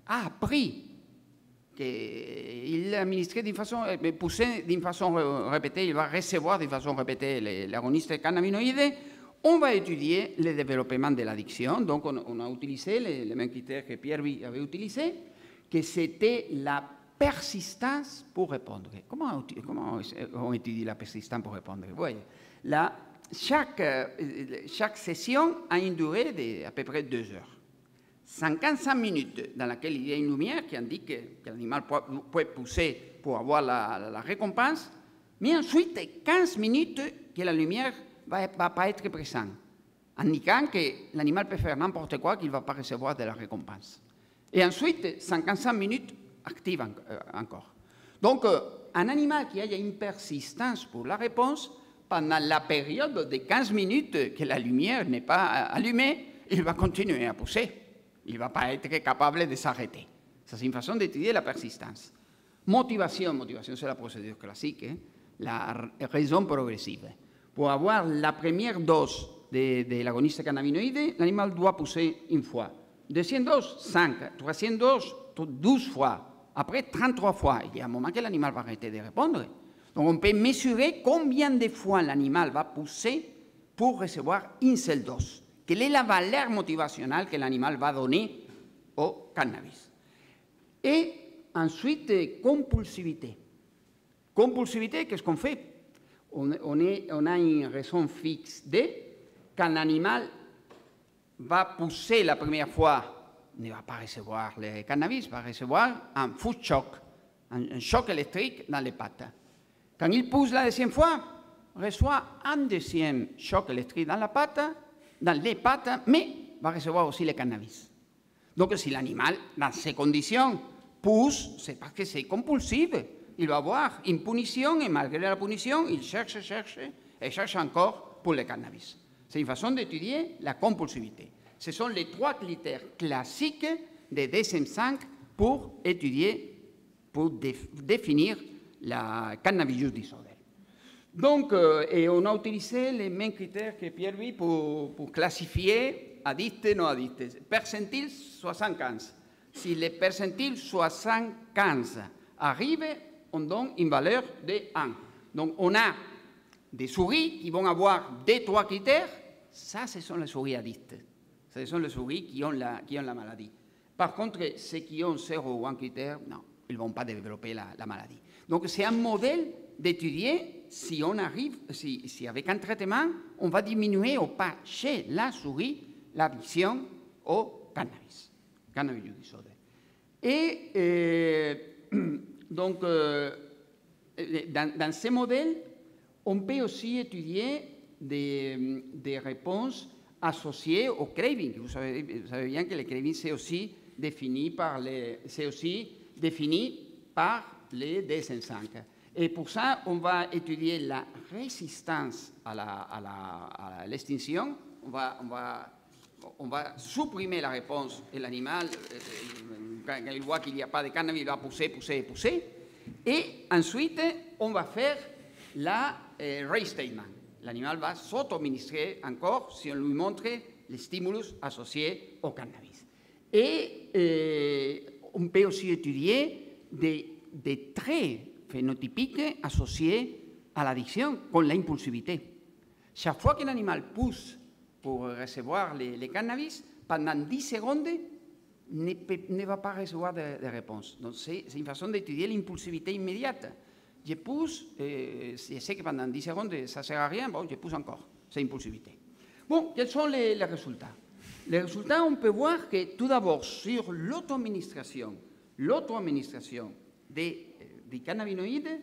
a appris qu'il administrait d'une façon, poussé d'une façon répétée, il va recevoir d'une façon répétée l'agoniste cannabinoïde, on va étudier le développement de l'addiction. Donc, on a utilisé les mêmes critères que Pierre avait utilisés, que c'était la persistance pour répondre. Comment on étudie la persistance pour répondre? Vous voyez, chaque session a une durée d'à peu près 2 heures. 55 minutes dans laquelle il y a une lumière qui indique que l'animal peut pousser pour avoir la récompense, mais ensuite 15 minutes que la lumière ne va pas être présente, indiquant que l'animal peut faire n'importe quoi qu'il ne va pas recevoir de la récompense. Et ensuite, 55 minutes actives encore. Donc, un animal qui a une persistance pour la réponse, pendant la période de 15 minutes que la lumière n'est pas allumée, il va continuer à pousser. Il ne va pas être capable de s'arrêter. Ça, c'est une façon d'étudier la persistance. Motivation, c'est la procédure classique, hein? La raison progressive. Pour avoir la première dose de l'agoniste cannabinoïde, l'animal doit pousser une fois. Deuxième dose, 5. Troisième dose, 12 fois. Après, 33 fois. Il y a un moment que l'animal va arrêter de répondre. Donc, on peut mesurer combien de fois l'animal va pousser pour recevoir une seule dose. Quelle est la valeur motivationnelle que l'animal va donner au cannabis. Et ensuite, compulsivité. Compulsivité, qu'est-ce qu'on fait? On a une raison fixe de quand l'animal va pousser la première fois, ne va pas recevoir le cannabis, va recevoir un foot shock, un choc électrique dans les pattes. Quand il pousse la deuxième fois, reçoit un deuxième choc électrique dans les pattes, mais va recevoir aussi le cannabis. Donc si l'animal, dans ces conditions, pousse, c'est parce que c'est compulsif. Il va avoir une punition et malgré la punition, il cherche et cherche encore pour le cannabis. C'est une façon d'étudier la compulsivité. Ce sont les 3 critères classiques de DSM-5 pour étudier, pour définir la cannabis use disorder. Donc, et on a utilisé les mêmes critères que Pierre-Louis pour classifier addict et non addict. Percentile 75. Si le percentile 75 arrive, on donne une valeur de 1. Donc, on a des souris qui vont avoir des 3 critères. Ça, ce sont les souris addictes. Ce sont les souris qui ont la maladie. Par contre, ceux qui ont 0 ou 1 critère, non, ils ne vont pas développer la maladie. Donc, c'est un modèle d'étudier si on arrive, si avec un traitement, on va diminuer ou pas chez la souris l'addiction au cannabis use disorder. Et donc, dans ces modèles, on peut aussi étudier des réponses associées au craving. Vous savez bien que le craving, c'est aussi défini par les DSM-5. Et pour ça, on va étudier la résistance à l'extinction. On va supprimer la réponse et l'animal, quand il voit qu'il n'y a pas de cannabis, il va pousser. Et ensuite, on va faire la restatement. L'animal va s'auto-ministrer encore si on lui montre les stimulus associés au cannabis. Et on peut aussi étudier des traits phénotypiques associés à l'addiction, comme l'impulsivité. Chaque fois que l'animal pousse pour recevoir le cannabis, pendant 10 secondes, ne va pas recevoir de réponse. Donc, c'est une façon d'étudier l'impulsivité immédiate. Je pousse, je sais que pendant 10 secondes, ça ne sert à rien, bon, je pousse encore. C'est impulsivité. Bon, quels sont les résultats? Les résultats, on peut voir que tout d'abord, sur l'auto-administration des cannabinoïdes,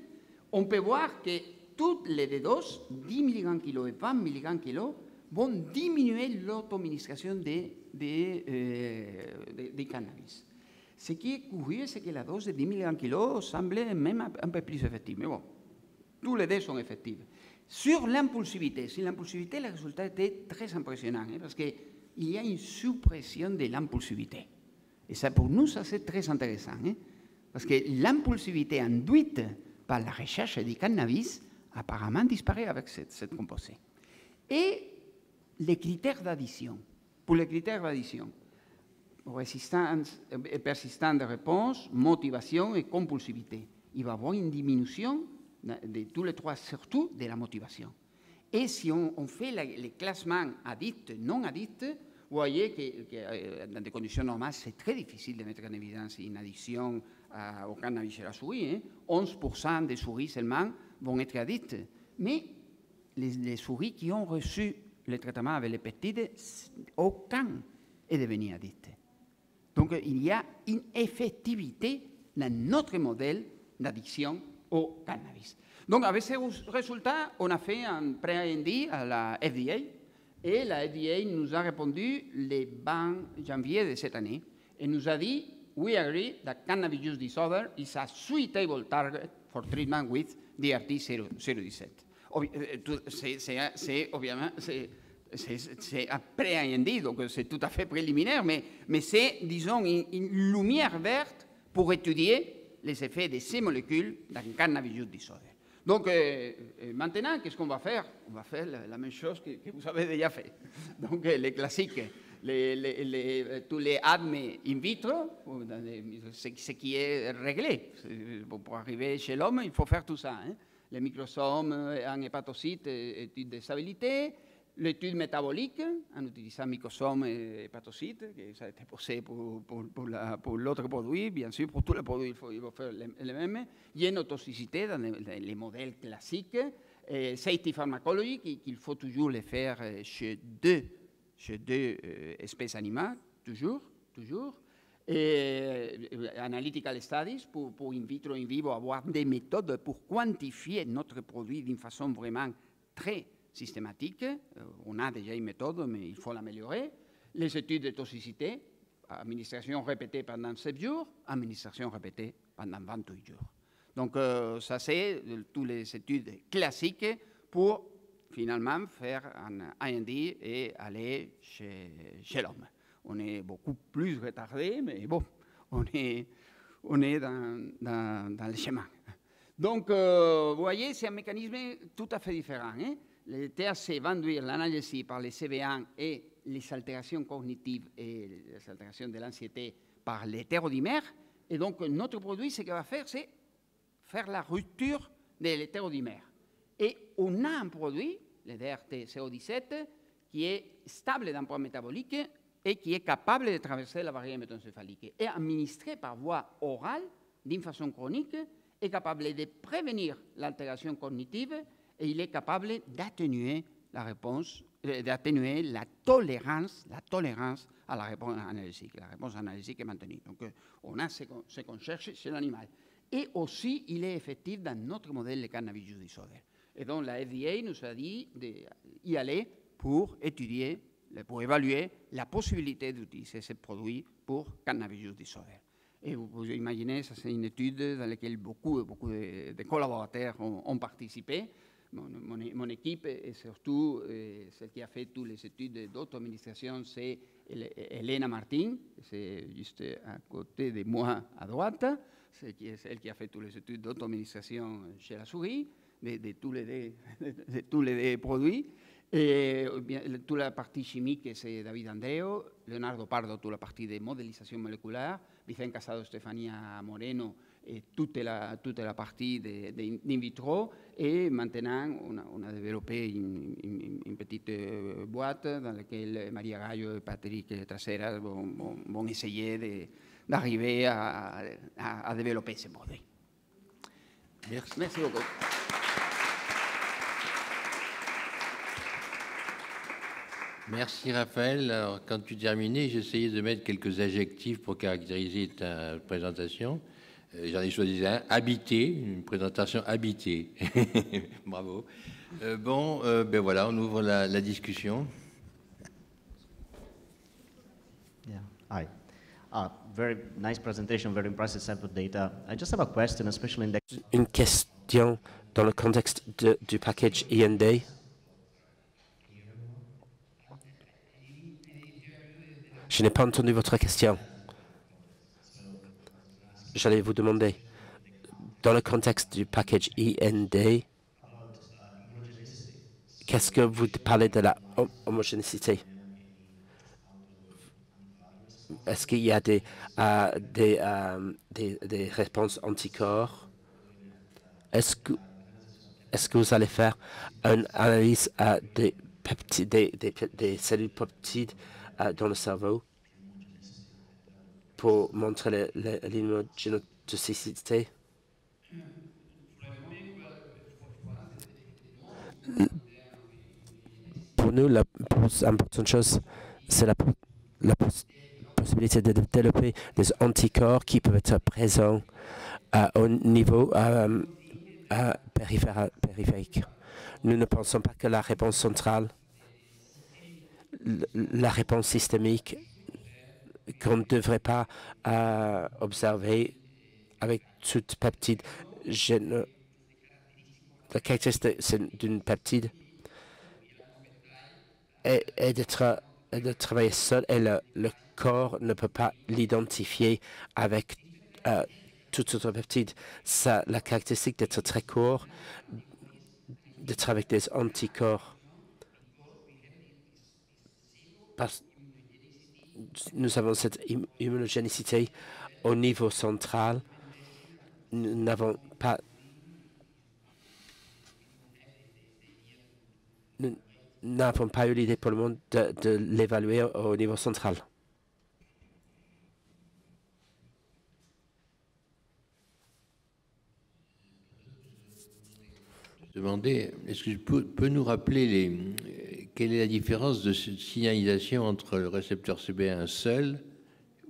on peut voir que toutes les doses, 10 mg kg et 20 mg kg, vont diminuer l'auto-administration des cannabis. Ce qui est curieux, c'est que la dose de 10 mg kg semble même un peu plus effective. Mais bon, tous les deux sont effectifs. Sur l'impulsivité, le résultat était très impressionnant, parce qu'il y a une suppression de l'impulsivité. Et ça, pour nous, ça c'est très intéressant, parce que l'impulsivité induite par la recherche du cannabis apparemment disparaît avec cette composé. Et les critères d'addition. Pour les critères d'addition, résistance et persistance de réponse, motivation et compulsivité. Il va y avoir une diminution de tous les 3, surtout de la motivation. Et si on fait les classements addicts, non addicts, vous voyez que dans des conditions normales, c'est très difficile de mettre en évidence une addiction au cannabis chez la souris. 11% des souris seulement vont être addictes. Mais les souris qui ont reçu le traitement avec les peptides, aucun est devenu addict. Donc, il y a une effectivité dans notre modèle d'addiction au cannabis. Donc, avec ces résultats, on a fait un pré-IND à la FDA et la FDA nous a répondu le 20 janvier de cette année et nous a dit we agree that cannabis use disorder is a suitable target for treatment with DRT-017. C'est appréhendé, donc c'est tout à fait préliminaire, mais c'est, disons, une lumière verte pour étudier les effets de ces molécules dans le cannabis use disorder. Donc, maintenant, qu'est-ce qu'on va faire? On va faire la même chose que vous avez déjà fait. Donc, les classiques, tous les ADME in vitro, ce qui est réglé. Pour arriver chez l'homme, il faut faire tout ça. Hein. Les microsomes en hépatocyte, étude de stabilité, l'étude métabolique, en utilisant mycosomes et hépatocytes, que ça a été posé pour l'autre produit, bien sûr, pour tous les produits, il faut faire les mêmes. Génotoxicité dans les modèles classiques, safety pharmacology, qu'il faut toujours les faire chez deux espèces animales, toujours. Et analytical studies pour in vitro, in vivo, avoir des méthodes pour quantifier notre produit d'une façon vraiment très systématique. On a déjà une méthode, mais il faut l'améliorer. Les études de toxicité, administration répétée pendant 7 jours, administration répétée pendant 28 jours. Donc, ça, c'est toutes les études classiques pour finalement faire un IND et aller chez l'homme. On est beaucoup plus retardé, mais bon, on est dans le chemin. Donc, vous voyez, c'est un mécanisme tout à fait différent. Hein? Le THC va induire l'analysie par les CB1 et les altérations cognitives et les altérations de l'anxiété par l'hétérodimère. Et donc, notre produit, ce qu'il va faire, c'est faire la rupture de l'hétérodimère. Et on a un produit, le DRT-017, qui est stable d'un point métabolique et qui est capable de traverser la barrière hématoencéphalique. Et administré par voie orale, d'une façon chronique, est capable de prévenir l'altération cognitive et il est capable d'atténuer la réponse, d'atténuer la tolérance à la réponse analytique. La réponse analytique est maintenue. Donc, on a ce qu'on cherche chez l'animal. Et aussi, il est effectif dans notre modèle de cannabis use disorder. Et donc, la FDA nous a dit d'y aller pour étudier, pour évaluer la possibilité d'utiliser ce produit pour cannabis use disorder. Et vous pouvez imaginer, ça c'est une étude dans laquelle beaucoup de collaborateurs ont participé. Mon équipe et surtout celle qui a fait toutes les études d'auto-administration, c'est Elena Martin, c'est juste à côté de moi à droite, c'est elle qui a fait toutes les études d'auto-administration chez la souris, de tous les produits. Et bien, toute la partie chimique, c'est David Andreo, Leonardo Pardo, toute la partie de modélisation moléculaire, Vicente Casado, Stefania Moreno, et toute la partie d'in vitro. Et maintenant, on a développé une petite boîte dans laquelle Maria Gallo et Patrick Traseras vont essayer d'arriver à développer ce produit. Merci beaucoup. Merci Raphaël. Alors, quand tu terminais, j'essayais de mettre quelques adjectifs pour caractériser ta présentation. J'en ai choisi un, habité, une présentation habitée. Bravo. Ben voilà, on ouvre la discussion. Yeah. Hi. Very nice presentation, very impressive sample data. I just have a question, especially in the... Une question dans le contexte du package IND. Je n'ai pas entendu votre question. J'allais vous demander, dans le contexte du package IND, qu'est-ce que vous parlez de la homogénéité? Est-ce qu'il y a des réponses anticorps? Est-ce que vous allez faire une analyse des cellules peptides dans le cerveau pour montrer l'immunogénotoxicité? Pour nous, la plus importante chose, c'est la possibilité de développer des anticorps qui peuvent être présents au niveau périphérique. Nous ne pensons pas que la réponse centrale, la réponse systémique qu'on ne devrait pas observer avec toute peptide. La caractéristique d'une peptide est de travailler seul et le corps ne peut pas l'identifier avec toute autre peptide. Ça, la caractéristique d'être très court, d'être avec des anticorps. Nous avons cette immunogénicité au niveau central. Nous n'avons pas eu l'idée pour le moment de l'évaluer au niveau central. Demander, est-ce que tu peux nous rappeler quelle est la différence de signalisation entre le récepteur CB1 seul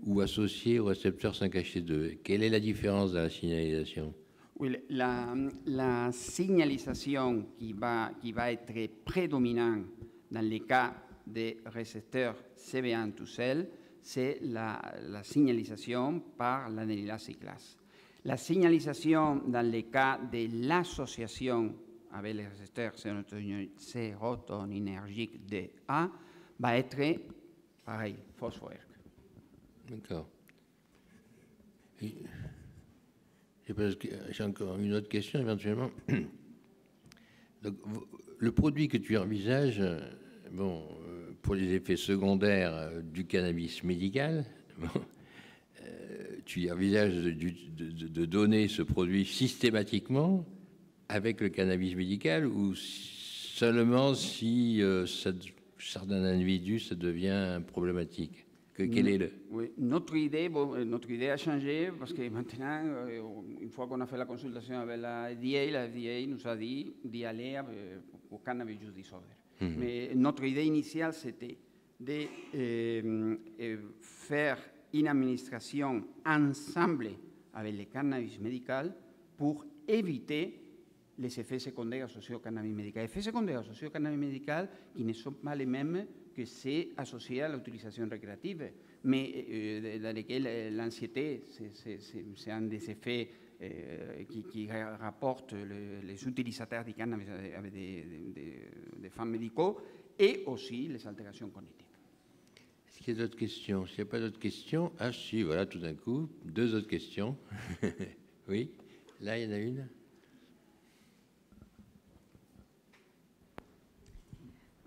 ou associé au récepteur 5HT2? Quelle est la différence dans la signalisation? Oui, la signalisation qui va être prédominante dans les cas des récepteurs CB1 tout seul, c'est la signalisation par l'analylase cyclase. La signalisation dans les cas de l'association avec les récepteurs sérotoninergiques de A va être pareil, phosphoERK. D'accord. J'ai encore une autre question éventuellement. Donc, le produit que tu envisages, pour les effets secondaires du cannabis médical, tu envisages de donner ce produit systématiquement avec le cannabis médical ou seulement si certains individus ça devient problématique? Quel est le... Oui, notre idée a changé parce que maintenant, une fois qu'on a fait la consultation avec la FDA nous a dit d'y aller au cannabis use disorder. Mais notre idée initiale, c'était de faire une administration ensemble avec le cannabis médical pour éviter les effets secondaires associés au cannabis médical. Effets secondaires associés au cannabis médical qui ne sont pas les mêmes que ceux associés à l'utilisation récréative, mais dans lesquels l'anxiété, c'est un des effets qui rapportent les utilisateurs du cannabis avec des femmes médicaux et aussi les altérations cognitives. Est-ce qu'il y a d'autres questions? S'il n'y a pas d'autres questions, ah si, voilà, tout d'un coup, deux autres questions. Oui, là, il y en a une.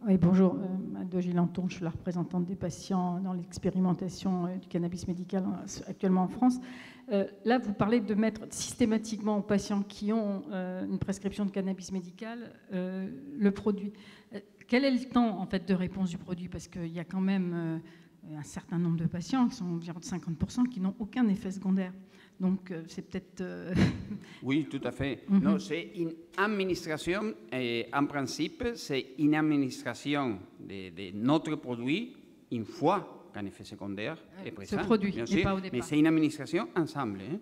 Oui, bonjour, de Gilles Anton, je suis la représentante des patients dans l'expérimentation du cannabis médical actuellement en France. Là, vous parlez de mettre systématiquement aux patients qui ont une prescription de cannabis médical le produit. Quel est le temps en fait, de réponse du produit? Parce qu'il y a quand même un certain nombre de patients, qui sont environ de 50%, qui n'ont aucun effet secondaire. Donc, c'est peut-être... Oui, tout à fait. Non, c'est une administration, en principe, c'est une administration de notre produit une fois qu'un effet secondaire est présent. Ce produit, bien sûr, pas au départ. mais c'est une administration ensemble. Hein.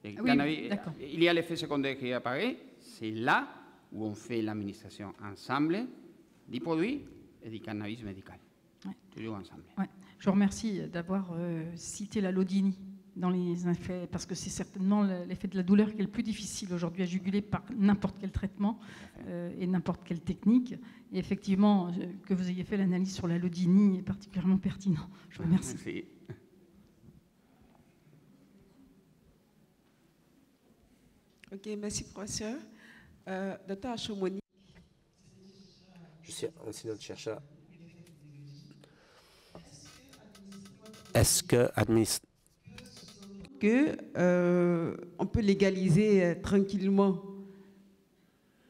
Oui, d'accord. Il y a l'effet secondaire qui apparaît, c'est là où on fait l'administration ensemble du produit et du cannabis médical. Ouais. Toujours ensemble. Ouais. Je vous remercie d'avoir cité la Lodini dans les effets, parce que c'est certainement l'effet de la douleur qui est le plus difficile aujourd'hui à juguler par n'importe quel traitement et n'importe quelle technique. Et effectivement, que vous ayez fait l'analyse sur la Lodini est particulièrement pertinent. Je vous remercie. Merci. Ok, merci professeur. Docteur Achomoni. Je suis enseignant-chercheur. Est-ce que on peut légaliser tranquillement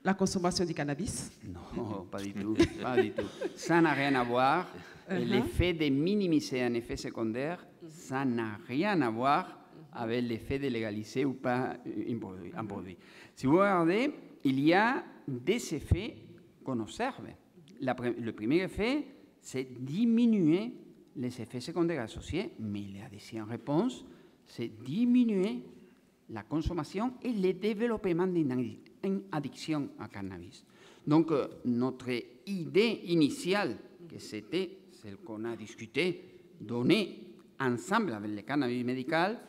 la consommation du cannabis? Non, pas du tout. Pas du tout. Ça n'a rien à voir. L'effet de minimiser un effet secondaire, ça n'a rien à voir avec l'effet de légaliser ou pas un produit. Si vous regardez, il y a des effets qu'on observe. Le premier effet, c'est diminuer les effets secondaires associés, mais la deuxième réponse, c'est diminuer la consommation et le développement d'une addiction à cannabis. Donc, notre idée initiale, que c'était celle qu'on a discutée, donner ensemble avec le cannabis médical,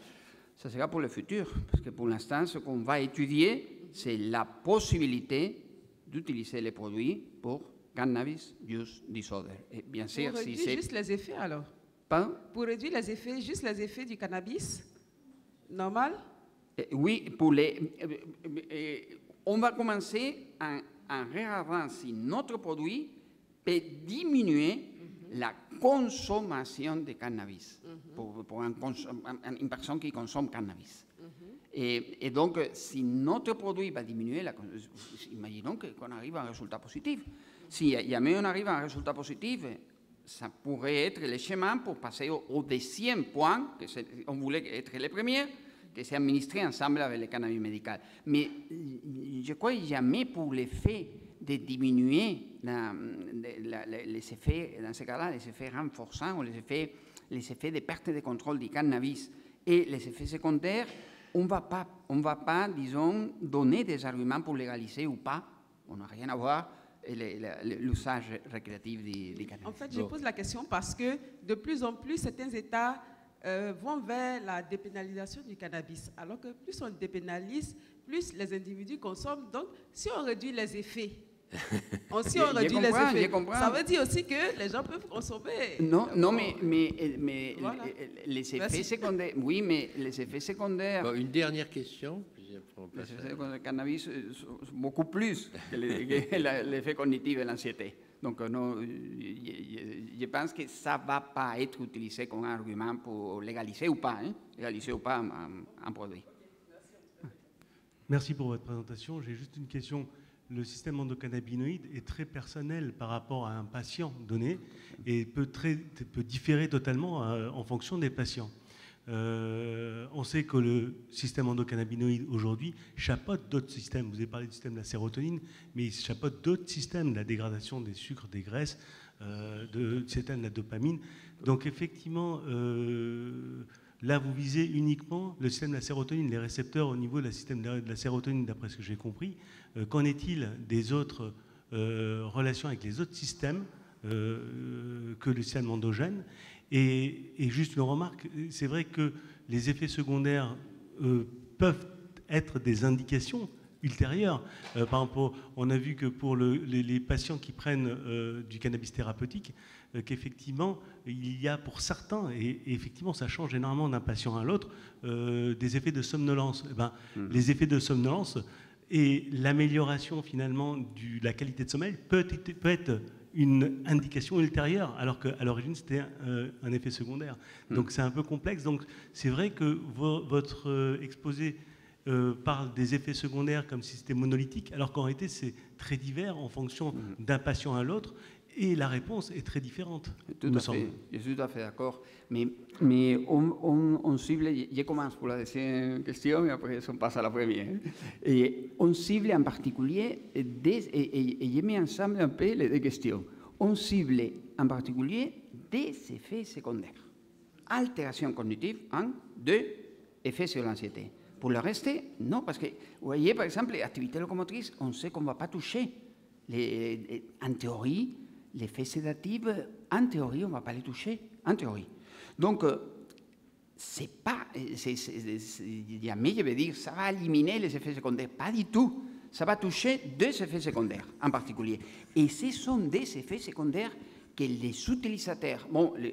ça sera pour le futur, parce que pour l'instant, ce qu'on va étudier, c'est la possibilité d'utiliser les produits pour cannabis use disorder. Et bien sûr, pour réduire juste les effets alors. Pardon? Pour réduire les effets, juste les effets du cannabis normal? Oui, on va commencer en regardant si notre produit peut diminuer la consommation de cannabis pour une personne qui consomme cannabis. Et donc, si notre produit va diminuer, imaginons qu'on arrive à un résultat positif. Si jamais on arrive à un résultat positif, ça pourrait être le chemin pour passer au deuxième point, que on voulait être le premier, que c'est administré ensemble avec le cannabis médical. Mais je crois jamais pour l'effet de diminuer les effets, dans ce cas-là, les effets renforçants ou les effets de perte de contrôle du cannabis et les effets secondaires, on va pas, disons, donner des arguments pour légaliser ou pas. On n'a rien à voir l'usage récréatif du cannabis. En fait, je pose la question parce que de plus en plus, certains États vont vers la dépénalisation du cannabis. Alors que plus on dépénalise, plus les individus consomment. Donc, si on réduit les effets, ça veut dire aussi que les gens peuvent consommer. Non, mais voilà. Les effets secondaires. Oui, mais les effets secondaires. Bon, une dernière question. Les effets secondaires du cannabis sont beaucoup plus que l'effet cognitif et l'anxiété. Donc, je pense que ça ne va pas être utilisé comme argument pour légaliser ou pas, un produit. Merci pour votre présentation. J'ai juste une question. Le système endocannabinoïde est très personnel par rapport à un patient donné et peut différer totalement en fonction des patients. On sait que le système endocannabinoïde aujourd'hui chapeaute d'autres systèmes. Vous avez parlé du système de la sérotonine, mais il chapeaute d'autres systèmes, la dégradation des sucres, des graisses, du système de la dopamine. Donc effectivement, là vous visez uniquement le système de la sérotonine, les récepteurs au niveau du système de la sérotonine, d'après ce que j'ai compris. Qu'en est-il des autres relations avec les autres systèmes que le système endogène? Et juste une remarque, c'est vrai que les effets secondaires peuvent être des indications ultérieures. Par exemple, on a vu que pour les patients qui prennent du cannabis thérapeutique, qu'effectivement, il y a pour certains, et effectivement ça change énormément d'un patient à l'autre, des effets de somnolence. Les effets de somnolence et l'amélioration finalement de la qualité de sommeil peut être une indication ultérieure, alors qu'à l'origine c'était un effet secondaire. Donc c'est un peu complexe. Donc c'est vrai que votre exposé parle des effets secondaires comme si c'était monolithique, alors qu'en réalité c'est très divers en fonction d'un patient à l'autre. Et la réponse est très différente. Je suis tout à fait d'accord. Mais on cible, je commence pour la deuxième question et après on passe à la première. Et on cible en particulier, et je mets ensemble un peu les deux questions. On cible en particulier des effets secondaires. Altération cognitive, 1, 2, effets sur l'anxiété. Pour le reste, non, parce que, vous voyez, par exemple, les activités locomotrices, on sait qu'on ne va pas toucher. En théorie, l'effet sédatif, en théorie, on ne va pas les toucher, en théorie. Donc, c'est pas, jamais je vais dire, ça va éliminer les effets secondaires, pas du tout. Ça va toucher deux effets secondaires en particulier. Et ce sont des effets secondaires que les utilisateurs,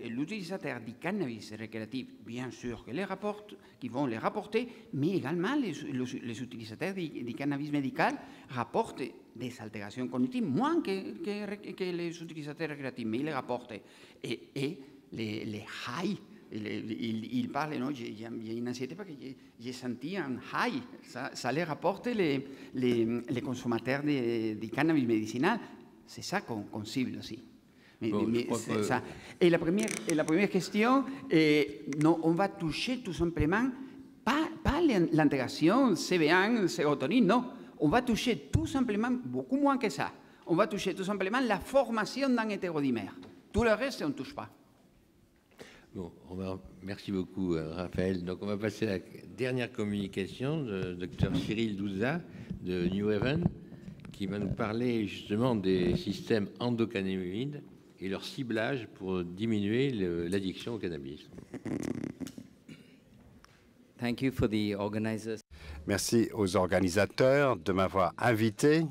l'utilisateur du cannabis récréatif, bien sûr, qui vont les rapporter, mais également les utilisateurs du cannabis médical rapportent des altérations cognitives, moins que les utilisateurs récréatifs, mais ils les rapportent. Et les high, ils parlent, non, j'ai une anxiété parce que j'ai senti un high, ça les rapporte les consommateurs du cannabis médicinal, c'est ça qu'on cible aussi. Ça. Et la première question, non, on va toucher tout simplement, pas l'intégration CB1, sérotonine, non. On va toucher tout simplement, beaucoup moins que ça, on va toucher tout simplement la formation d'un hétérodimère. Tout le reste, on ne touche pas. Bon, merci beaucoup, Raphaël. Donc, on va passer à la dernière communication de Dr Cyril Douza de New Haven, qui va nous parler justement des systèmes endocannabinoïdes et leur ciblage pour diminuer l'addiction au cannabis. Thank you for the organizers. Merci aux organisateurs de m'avoir invité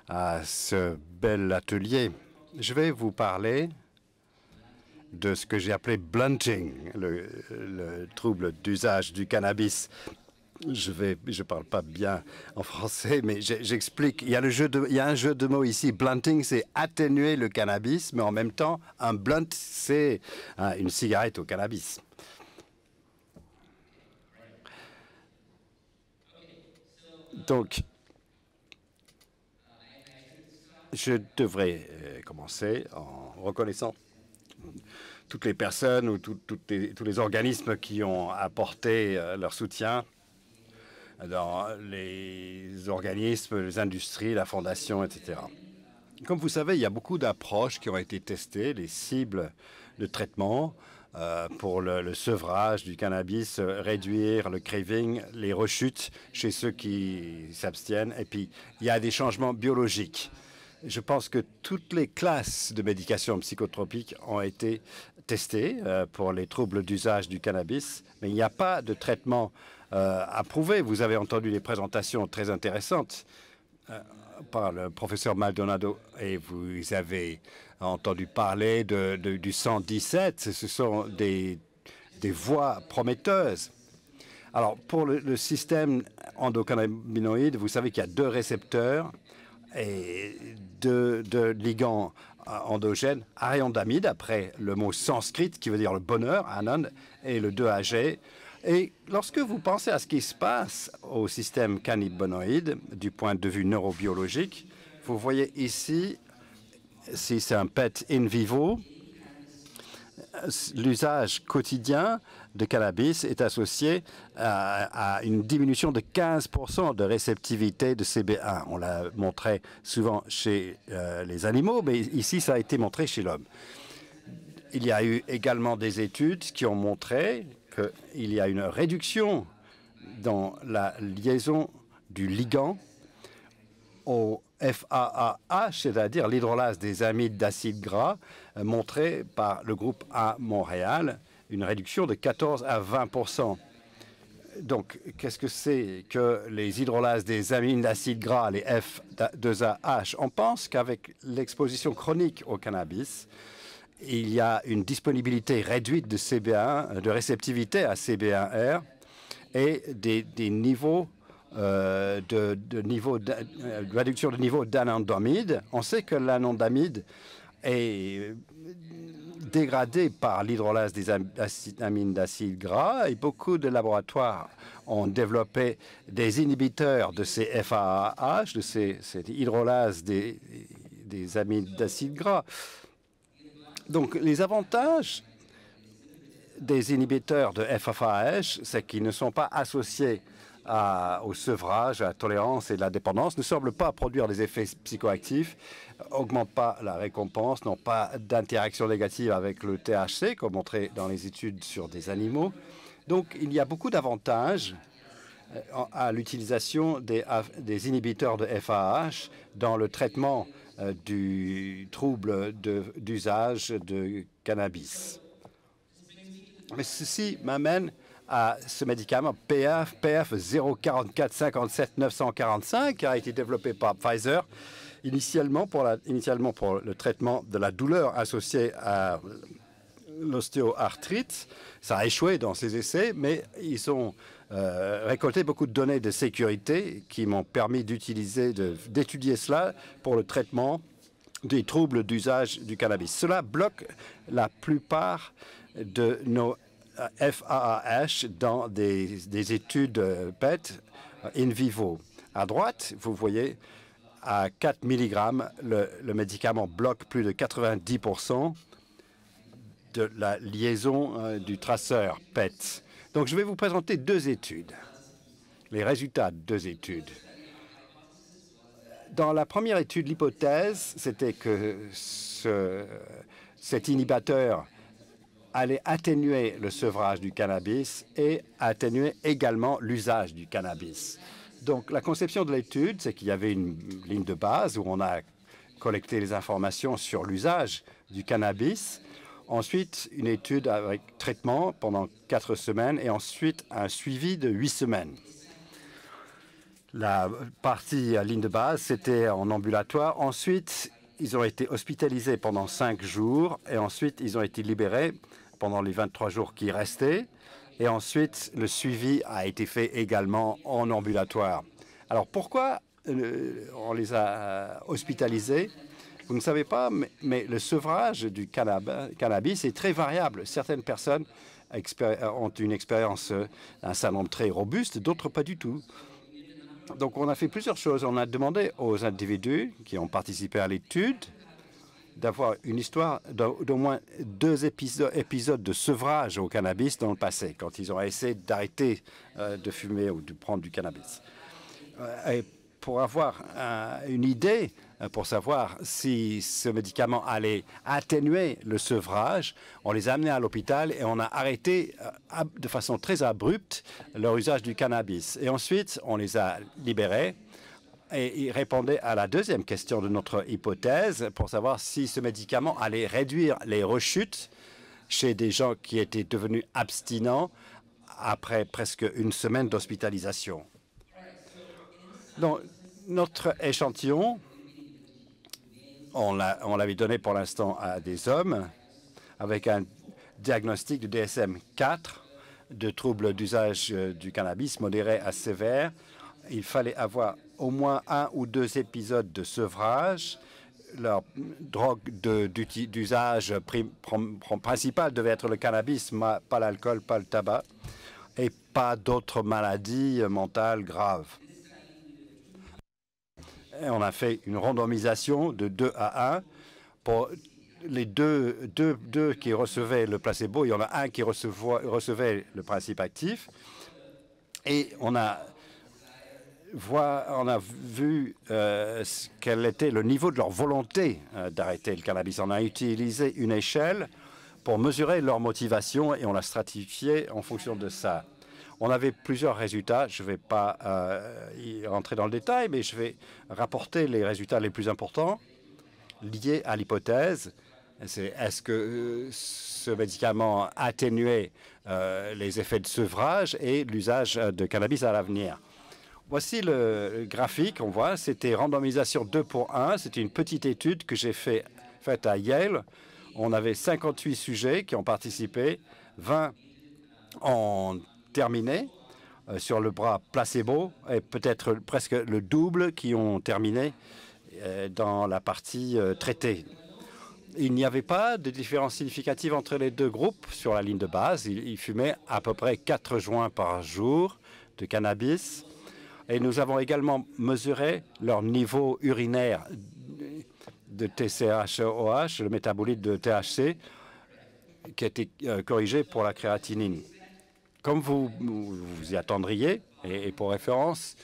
à ce bel atelier. Je vais vous parler de ce que j'ai appelé blunting, le trouble d'usage du cannabis. Je parle pas bien en français, mais j'explique. Il y a un jeu de mots ici. Blunting, c'est atténuer le cannabis, mais en même temps, un blunt, c'est une cigarette au cannabis. Donc, je devrais commencer en reconnaissant toutes les personnes ou tous les organismes qui ont apporté leur soutien dans les organismes, les industries, la fondation, etc. Comme vous savez, il y a beaucoup d'approches qui ont été testées, les cibles de traitement pour le sevrage du cannabis, réduire le craving, les rechutes chez ceux qui s'abstiennent. Et puis, il y a des changements biologiques. Je pense que toutes les classes de médications psychotropiques ont été testées pour les troubles d'usage du cannabis, mais il n'y a pas de traitement approuvé. Vous avez entendu des présentations très intéressantes par le professeur Maldonado et vous avez entendu parler du 117. Ce sont des voies prometteuses. Alors, pour le système endocannabinoïde, vous savez qu'il y a 2 récepteurs et deux ligands endogènes, ariandamide, après le mot sanskrit qui veut dire le bonheur, anand, et le 2-AG. Et lorsque vous pensez à ce qui se passe au système cannabinoïde du point de vue neurobiologique, vous voyez ici, si c'est un PET in vivo, l'usage quotidien de cannabis est associé à une diminution de 15% de réceptivité de CB1. On l'a montré souvent chez les animaux, mais ici, ça a été montré chez l'homme. Il y a eu également des études qui ont montré qu'il y a une réduction dans la liaison du ligand au FAAH, c'est-à-dire l'hydrolase des amides d'acides gras, montrée par le groupe à Montréal, une réduction de 14 à 20%. Donc, qu'est-ce que c'est que les hydrolases des amines d'acides gras, les F2AH? On pense qu'avec l'exposition chronique au cannabis, il y a une disponibilité réduite de CB1, de réceptivité à CB1R et des niveaux de réduction de niveau d'anandamide. On sait que l'anandamide est dégradé par l'hydrolase des amines d'acides gras et beaucoup de laboratoires ont développé des inhibiteurs de ces FAAH, de cette hydrolase des amines d'acides gras. Donc, les avantages des inhibiteurs de FAAH, c'est qu'ils ne sont pas associés au sevrage, à la tolérance et à la dépendance, ne semblent pas produire des effets psychoactifs, n'augmentent pas la récompense, n'ont pas d'interaction négative avec le THC, comme montré dans les études sur des animaux. Donc, il y a beaucoup d'avantages à l'utilisation des inhibiteurs de FAAH dans le traitement du trouble d'usage de cannabis. Mais ceci m'amène à ce médicament PF 044 57 945 qui a été développé par Pfizer initialement pour le traitement de la douleur associée à l'ostéoarthrite. Ça a échoué dans ces essais, mais ils ont récolté beaucoup de données de sécurité qui m'ont permis d'étudier cela pour le traitement des troubles d'usage du cannabis. Cela bloque la plupart de nos FAAH dans des études PET in vivo. À droite, vous voyez, à 4 mg, le médicament bloque plus de 90% de la liaison du traceur PET. Donc, je vais vous présenter 2 études, les résultats de 2 études. Dans la première étude, l'hypothèse, c'était que cet inhibiteur allait atténuer le sevrage du cannabis et atténuer également l'usage du cannabis. Donc, la conception de l'étude, c'est qu'il y avait une ligne de base où on a collecté les informations sur l'usage du cannabis. Ensuite, une étude avec traitement pendant 4 semaines et ensuite un suivi de 8 semaines. La partie ligne de base, c'était en ambulatoire. Ensuite, ils ont été hospitalisés pendant 5 jours et ensuite, ils ont été libérés pendant les 23 jours qui restaient. Et ensuite, le suivi a été fait également en ambulatoire. Alors, pourquoi on les a hospitalisés? Vous ne savez pas, mais le sevrage du cannabis est très variable. Certaines personnes ont une expérience, un syndrome très robuste, d'autres pas du tout. Donc, on a fait plusieurs choses. On a demandé aux individus qui ont participé à l'étude d'avoir une histoire d'au moins 2 épisodes de sevrage au cannabis dans le passé, quand ils ont essayé d'arrêter de fumer ou de prendre du cannabis. Et pour avoir une idée, pour savoir si ce médicament allait atténuer le sevrage, on les a amenés à l'hôpital et on a arrêté de façon très abrupte leur usage du cannabis. Et ensuite, on les a libérés et ils répondaient à la deuxième question de notre hypothèse pour savoir si ce médicament allait réduire les rechutes chez des gens qui étaient devenus abstinents après presque 1 semaine d'hospitalisation. Donc, notre échantillon, on l'avait donné pour l'instant à des hommes avec un diagnostic de DSM-4, de troubles d'usage du cannabis modéré à sévère. Il fallait avoir au moins 1 ou 2 épisodes de sevrage. Leur drogue d'usage principale devait être le cannabis, pas l'alcool, pas le tabac, et pas d'autres maladies mentales graves. Et on a fait une randomisation de 2 à 1 pour les deux qui recevaient le placebo. Il y en a un qui recevait le principe actif. Et on a vu quel était le niveau de leur volonté d'arrêter le cannabis. On a utilisé une échelle pour mesurer leur motivation et on l'a stratifié en fonction de ça. On avait plusieurs résultats. Je ne vais pas y rentrer dans le détail, mais je vais rapporter les résultats les plus importants liés à l'hypothèse. Est-ce que ce médicament atténuait les effets de sevrage et l'usage de cannabis à l'avenir? Voici le graphique. On voit, c'était randomisation 2 pour 1. C'était une petite étude que j'ai faite à Yale. On avait 58 sujets qui ont participé, 20 ont terminé sur le bras placebo et peut-être presque le double qui ont terminé dans la partie traitée. Il n'y avait pas de différence significative entre les 2 groupes sur la ligne de base. Ils fumaient à peu près 4 joints par jour de cannabis. Et nous avons également mesuré leur niveau urinaire de TCH-OH, le métabolite de THC, qui a été corrigé pour la créatinine. Comme vous y attendriez, et pour référence,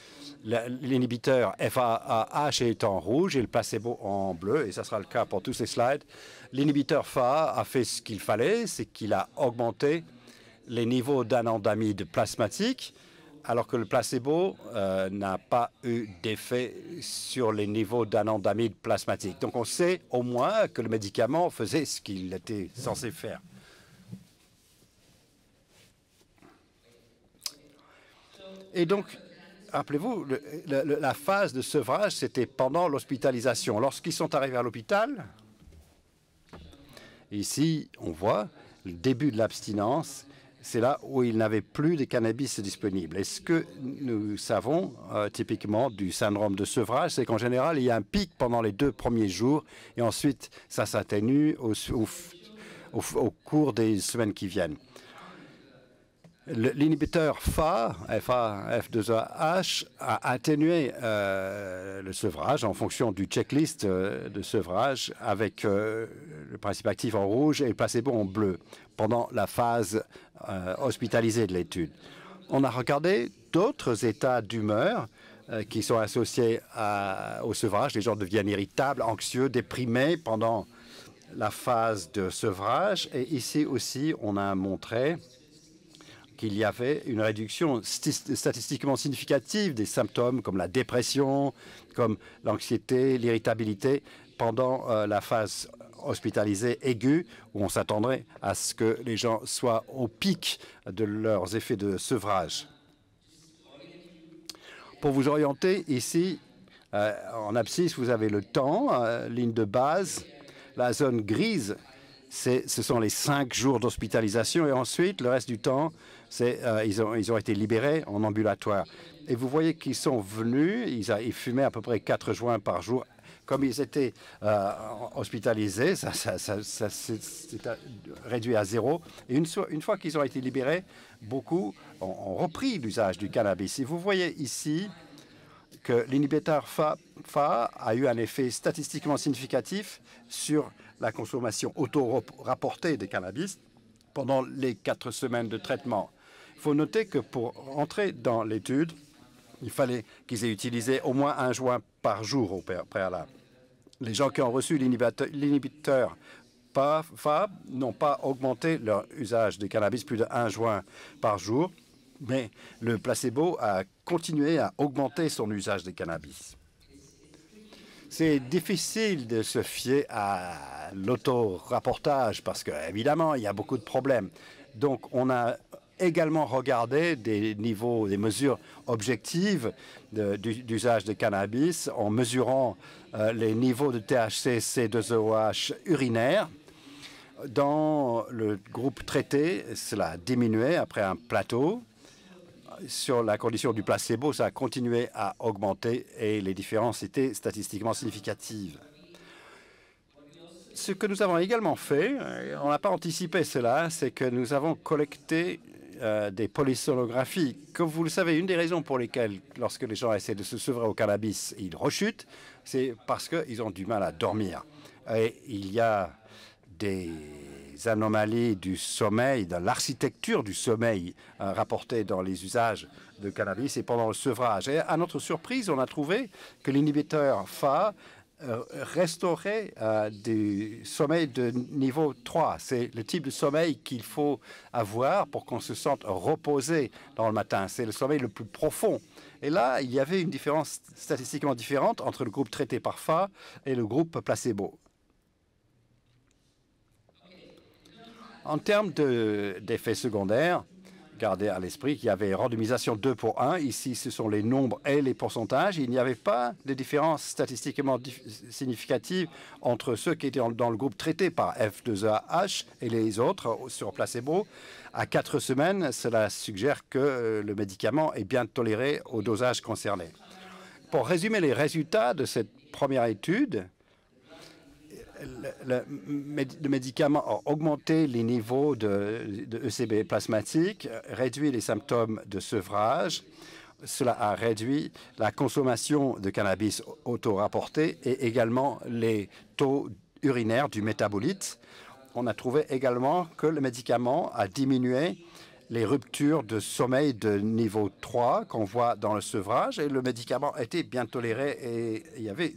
l'inhibiteur FAAH est en rouge et le placebo en bleu, et ça sera le cas pour tous ces slides. L'inhibiteur FAAH a fait ce qu'il fallait, c'est qu'il a augmenté les niveaux d'anandamide plasmatique, alors que le placebo n'a pas eu d'effet sur les niveaux d'anandamide plasmatique. Donc on sait au moins que le médicament faisait ce qu'il était censé faire. Et donc, rappelez-vous, la phase de sevrage, c'était pendant l'hospitalisation. Lorsqu'ils sont arrivés à l'hôpital, ici, on voit le début de l'abstinence. C'est là où ils n'avaient plus de cannabis disponible. Et ce que nous savons typiquement du syndrome de sevrage, c'est qu'en général, il y a un pic pendant les 2 premiers jours et ensuite, ça s'atténue au cours des semaines qui viennent. L'inhibiteur F2AH a atténué le sevrage en fonction du checklist de sevrage avec le principe actif en rouge et le placebo en bleu pendant la phase hospitalisée de l'étude. On a regardé d'autres états d'humeur qui sont associés au sevrage. Les gens deviennent irritables, anxieux, déprimés pendant la phase de sevrage. Et ici aussi, on a montré qu'il y avait une réduction statistiquement significative des symptômes comme la dépression, comme l'anxiété, l'irritabilité pendant la phase hospitalisés aigus, où on s'attendrait à ce que les gens soient au pic de leurs effets de sevrage. Pour vous orienter, ici, en abscisse, vous avez le temps, ligne de base. La zone grise, ce sont les 5 jours d'hospitalisation. Et ensuite, le reste du temps, ils ont été libérés en ambulatoire. Et vous voyez qu'ils sont venus, ils fumaient à peu près 4 joints par jour. Comme ils étaient hospitalisés, ça s'est réduit à 0. Et une fois qu'ils ont été libérés, beaucoup ont repris l'usage du cannabis. Et vous voyez ici que l'inhibiteur FA a eu un effet statistiquement significatif sur la consommation auto-rapportée de cannabis pendant les 4 semaines de traitement. Il faut noter que pour entrer dans l'étude, il fallait qu'ils aient utilisé au moins 1 joint par jour au préalable. Les gens qui ont reçu l'inhibiteur FA n'ont pas augmenté leur usage de cannabis plus de 1 joint par jour, mais le placebo a continué à augmenter son usage de cannabis. C'est difficile de se fier à l'auto-rapportage parce qu'évidemment, il y a beaucoup de problèmes. Donc, on a également regardé des mesures objectives d'usage de cannabis en mesurant les niveaux de THC, C2OH urinaires. Dans le groupe traité, cela a diminué après un plateau. Sur la condition du placebo, ça a continué à augmenter et les différences étaient statistiquement significatives. Ce que nous avons également fait, on n'a pas anticipé cela, c'est que nous avons collecté des polysomnographies. Comme vous le savez, une des raisons pour lesquelles, lorsque les gens essaient de se sevrer au cannabis, ils rechutent, c'est parce qu'ils ont du mal à dormir. Et il y a des anomalies du sommeil, de l'architecture du sommeil rapportées dans les usages de cannabis et pendant le sevrage. Et à notre surprise, on a trouvé que l'inhibiteur FA restaurait du sommeil de niveau 3. C'est le type de sommeil qu'il faut avoir pour qu'on se sente reposé dans le matin. C'est le sommeil le plus profond. Et là, il y avait une différence statistiquement différente entre le groupe traité par FA et le groupe placebo. En termes d'effets secondaires, gardez à l'esprit qu'il y avait randomisation 2 pour 1. Ici, ce sont les nombres et les pourcentages. Il n'y avait pas de différence statistiquement significative entre ceux qui étaient dans le groupe traité par F2AH et les autres sur placebo. À 4 semaines, cela suggère que le médicament est bien toléré au dosage concerné. Pour résumer les résultats de cette première étude, le médicament a augmenté les niveaux de ECB plasmatique, réduit les symptômes de sevrage. Cela a réduit la consommation de cannabis auto-rapporté et également les taux urinaires du métabolite. On a trouvé également que le médicament a diminué les ruptures de sommeil de niveau 3 qu'on voit dans le sevrage et le médicament était bien toléré et il y avait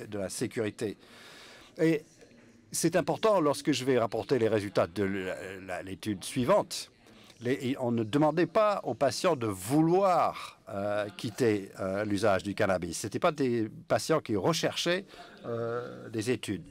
de la sécurité. Et c'est important lorsque je vais rapporter les résultats de l'étude suivante. On ne demandait pas aux patients de vouloir quitter l'usage du cannabis. Ce n'étaient pas des patients qui recherchaient des études.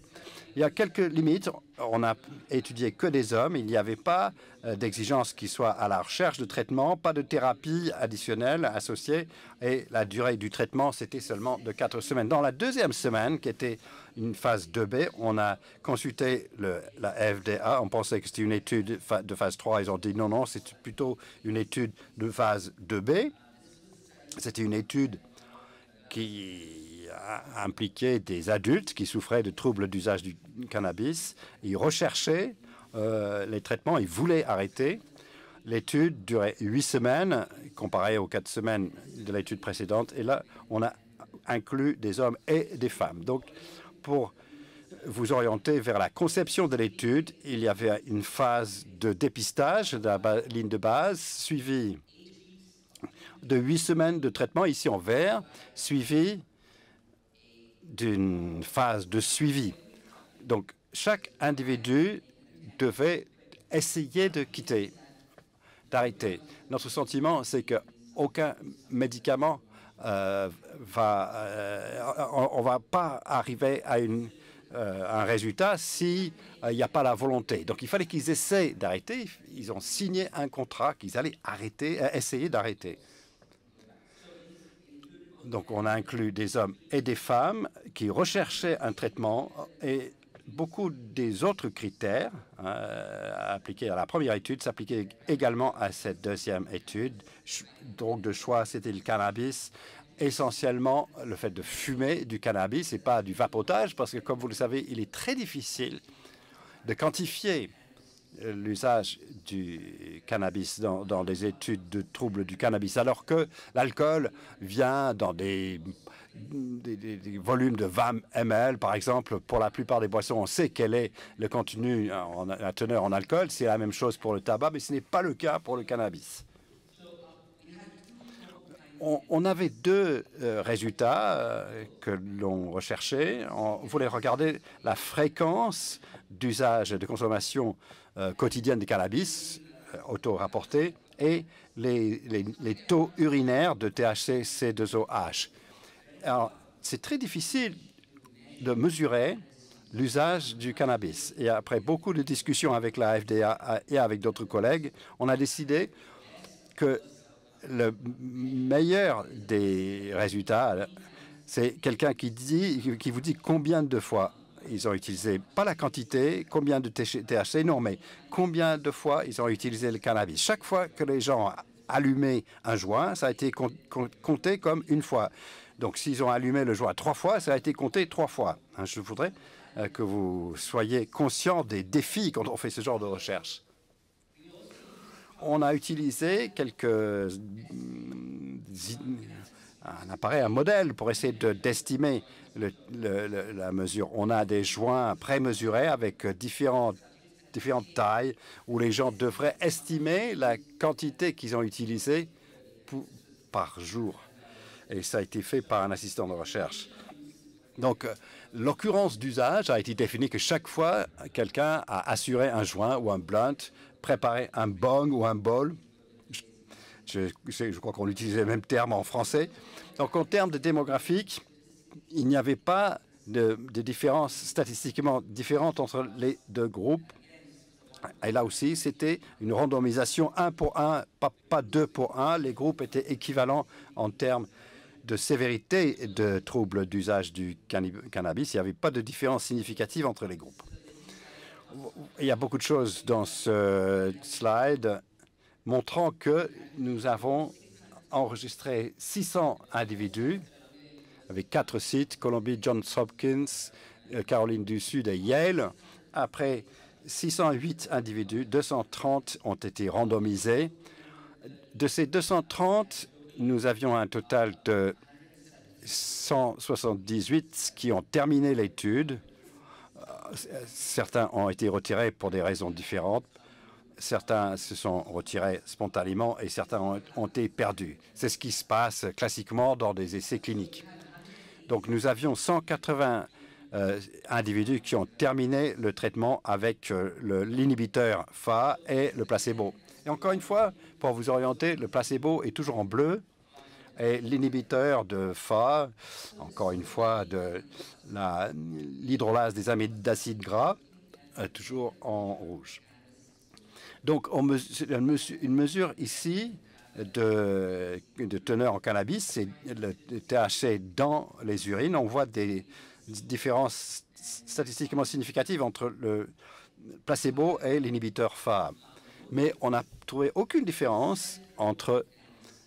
Il y a quelques limites. On n'a étudié que des hommes. Il n'y avait pas d'exigence qui soit à la recherche de traitement, pas de thérapie additionnelle associée. Et la durée du traitement, c'était seulement de 4 semaines. Dans la deuxième semaine, qui était une phase 2B, on a consulté la FDA. On pensait que c'était une étude de phase 3. Ils ont dit non, non, c'est plutôt une étude de phase 2B. C'était une étude qui a impliqué des adultes qui souffraient de troubles d'usage du cannabis. Ils recherchaient les traitements, ils voulaient arrêter. L'étude durait 8 semaines, comparée aux 4 semaines de l'étude précédente. Et là, on a inclus des hommes et des femmes. Donc, pour vous orienter vers la conception de l'étude, il y avait une phase de dépistage de la ligne de base, suivie de 8 semaines de traitement, ici en vert, suivie d'une phase de suivi. Donc, chaque individu devait essayer de quitter, d'arrêter. Notre sentiment, c'est qu'aucun médicament on ne va pas arriver à une un résultat s'il n'y a pas la volonté. Donc il fallait qu'ils essaient d'arrêter. Ils ont signé un contrat qu'ils allaient essayer d'arrêter. Donc on a inclus des hommes et des femmes qui recherchaient un traitement et beaucoup des autres critères appliqués à la première étude s'appliquaient également à cette deuxième étude. Drogue de choix, c'était le cannabis. Essentiellement le fait de fumer du cannabis et pas du vapotage, parce que comme vous le savez, il est très difficile de quantifier l'usage du cannabis dans des études de troubles du cannabis, alors que l'alcool vient dans des volumes de 20 ml, par exemple. Pour la plupart des boissons, on sait quel est le contenu, la teneur en alcool. C'est la même chose pour le tabac, mais ce n'est pas le cas pour le cannabis. On avait deux résultats que l'on recherchait. On voulait regarder la fréquence d'usage et de consommation quotidienne de cannabis auto-rapporté et les taux urinaires de THC, C2OH. Alors, c'est très difficile de mesurer l'usage du cannabis. Et après beaucoup de discussions avec la FDA et avec d'autres collègues, on a décidé que le meilleur des résultats, c'est quelqu'un qui vous dit combien de fois ils ont utilisé, pas la quantité, combien de THC, non, mais combien de fois ils ont utilisé le cannabis. Chaque fois que les gens allumaient un joint, ça a été compté comme une fois. Donc, s'ils ont allumé le joint 3 fois, ça a été compté 3 fois. Je voudrais que vous soyez conscients des défis quand on fait ce genre de recherche. On a utilisé un appareil, un modèle pour essayer d'estimer la mesure. On a des joints prémesurés avec différentes tailles où les gens devraient estimer la quantité qu'ils ont utilisée par jour. Et ça a été fait par un assistant de recherche. Donc, l'occurrence d'usage a été définie que chaque fois quelqu'un a assuré un joint ou un blunt, préparé un bong ou un bol. Je crois qu'on utilisait le même terme en français. Donc, en termes de démographique, il n'y avait pas de différence statistiquement différente entre les deux groupes. Et là aussi, c'était une randomisation 1 pour 1, pas 2 pour 1. Les groupes étaient équivalents en termes de sévérité de troubles d'usage du cannabis. Il n'y avait pas de différence significative entre les groupes. Il y a beaucoup de choses dans ce slide montrant que nous avons enregistré 600 individus avec 4 sites, Columbia, Johns Hopkins, Caroline du Sud et Yale. Après 608 individus, 230 ont été randomisés. De ces 230, nous avions un total de 178 qui ont terminé l'étude. Certains ont été retirés pour des raisons différentes. Certains se sont retirés spontanément et certains ont été perdus. C'est ce qui se passe classiquement dans des essais cliniques. Donc nous avions 180 individus qui ont terminé le traitement avec l'inhibiteur FA et le placebo. Et encore une fois, pour vous orienter, le placebo est toujours en bleu et l'inhibiteur de FA, encore une fois, de l'hydrolase des amides d'acides gras, toujours en rouge. Donc, une mesure ici de teneur en cannabis, c'est le THC dans les urines. On voit des différences statistiquement significatives entre le placebo et l'inhibiteur FA. Mais on n'a trouvé aucune différence entre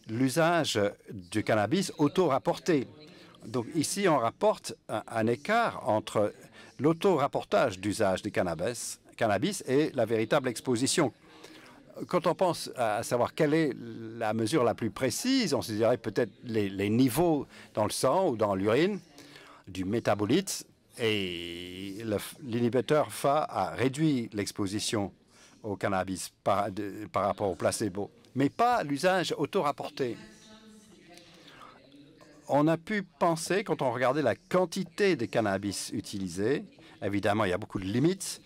l'usage du cannabis auto-rapporté. Donc ici, on rapporte un écart entre l'auto-rapportage d'usage du cannabis et la véritable exposition. Quand on pense à savoir quelle est la mesure la plus précise, on se dirait peut-être les niveaux dans le sang ou dans l'urine du métabolite, et l'inhibiteur FA a réduit l'exposition au cannabis par rapport au placebo, mais pas l'usage auto-rapporté. On a pu penser, quand on regardait la quantité de cannabis utilisé, évidemment, il y a beaucoup de limites,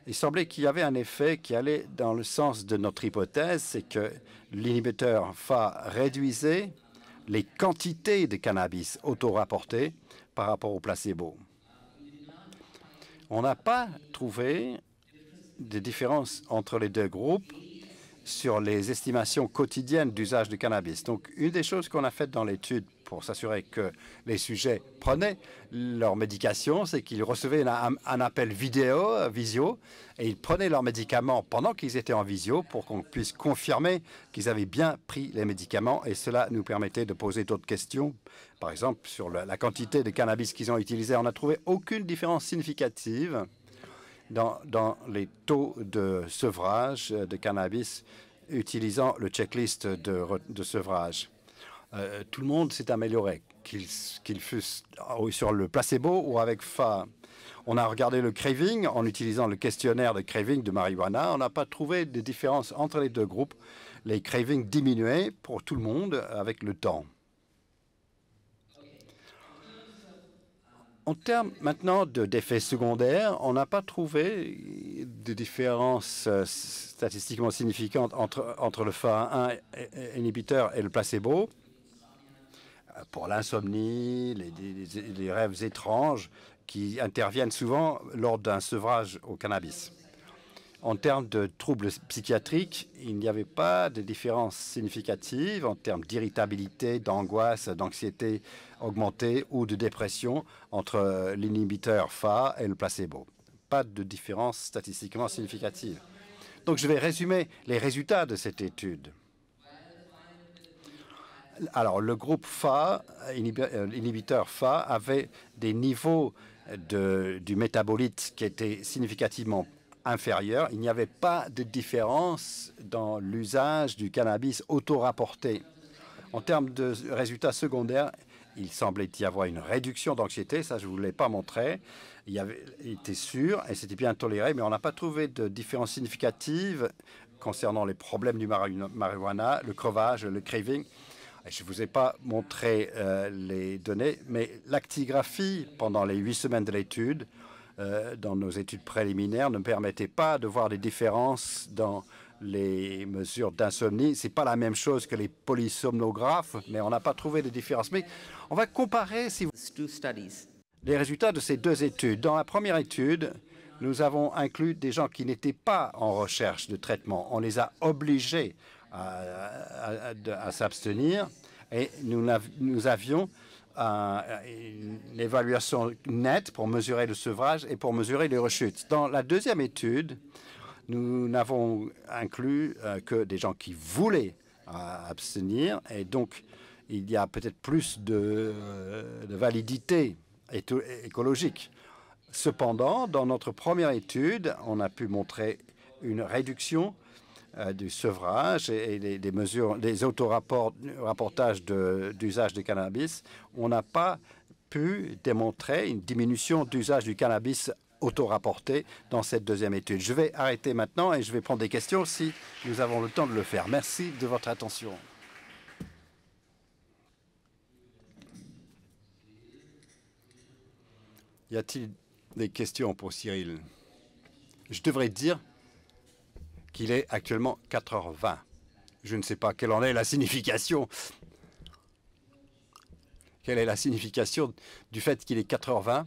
il semblait qu'il y avait un effet qui allait dans le sens de notre hypothèse, c'est que l'inhibiteur FA réduisait les quantités de cannabis auto-rapportées par rapport au placebo. On n'a pas trouvé de différence entre les deux groupes sur les estimations quotidiennes d'usage du cannabis. Donc, une des choses qu'on a faites dans l'étude pour s'assurer que les sujets prenaient leur médication, c'est qu'ils recevaient un appel visio, et ils prenaient leurs médicaments pendant qu'ils étaient en visio pour qu'on puisse confirmer qu'ils avaient bien pris les médicaments. Et cela nous permettait de poser d'autres questions. Par exemple, sur la quantité de cannabis qu'ils ont utilisé, on n'a trouvé aucune différence significative dans les taux de sevrage de cannabis utilisant le checklist de sevrage. Tout le monde s'est amélioré, qu'il fût sur le placebo ou avec FA. On a regardé le craving en utilisant le questionnaire de craving de marijuana. On n'a pas trouvé de différence entre les deux groupes. Les cravings diminuaient pour tout le monde avec le temps. En termes maintenant d'effets secondaires, on n'a pas trouvé de différence statistiquement significante entre le FA1 inhibiteur et le placebo. Pour l'insomnie, les rêves étranges qui interviennent souvent lors d'un sevrage au cannabis. En termes de troubles psychiatriques, il n'y avait pas de différence significative en termes d'irritabilité, d'angoisse, d'anxiété augmentée ou de dépression entre l'inhibiteur FA et le placebo. Pas de différence statistiquement significative. Donc, je vais résumer les résultats de cette étude. Alors, le groupe FA, l'inhibiteur FA, avait des niveaux du métabolite qui étaient significativement inférieurs. Il n'y avait pas de différence dans l'usage du cannabis auto-rapporté. En termes de résultats secondaires, il semblait y avoir une réduction d'anxiété. Ça, je ne vous l'ai pas montré. Il était sûr et c'était bien toléré, mais on n'a pas trouvé de différence significative concernant les problèmes du marijuana, le crevage, le craving. Je ne vous ai pas montré les données, mais l'actigraphie pendant les 8 semaines de l'étude, dans nos études préliminaires, ne permettait pas de voir des différences dans les mesures d'insomnie. Ce n'est pas la même chose que les polysomnographes, mais on n'a pas trouvé de différence. Mais on va comparer les résultats de ces deux études. Dans la première étude, nous avons inclus des gens qui n'étaient pas en recherche de traitement. On les a obligés à s'abstenir et nous avions une évaluation nette pour mesurer le sevrage et pour mesurer les rechutes. Dans la deuxième étude, nous n'avons inclus que des gens qui voulaient abstenir et donc il y a peut-être plus de validité écologique. Cependant, dans notre première étude, on a pu montrer une réduction du sevrage et des mesures, des autorapportages d'usage de cannabis. On n'a pas pu démontrer une diminution d'usage du cannabis autorapporté dans cette deuxième étude. Je vais arrêter maintenant et je vais prendre des questions si nous avons le temps de le faire. Merci de votre attention. Y a-t-il des questions pour Cyril? Je devrais dire qu'il est actuellement 4h20. Je ne sais pas quelle en est la signification. Quelle est la signification du fait qu'il est 4h20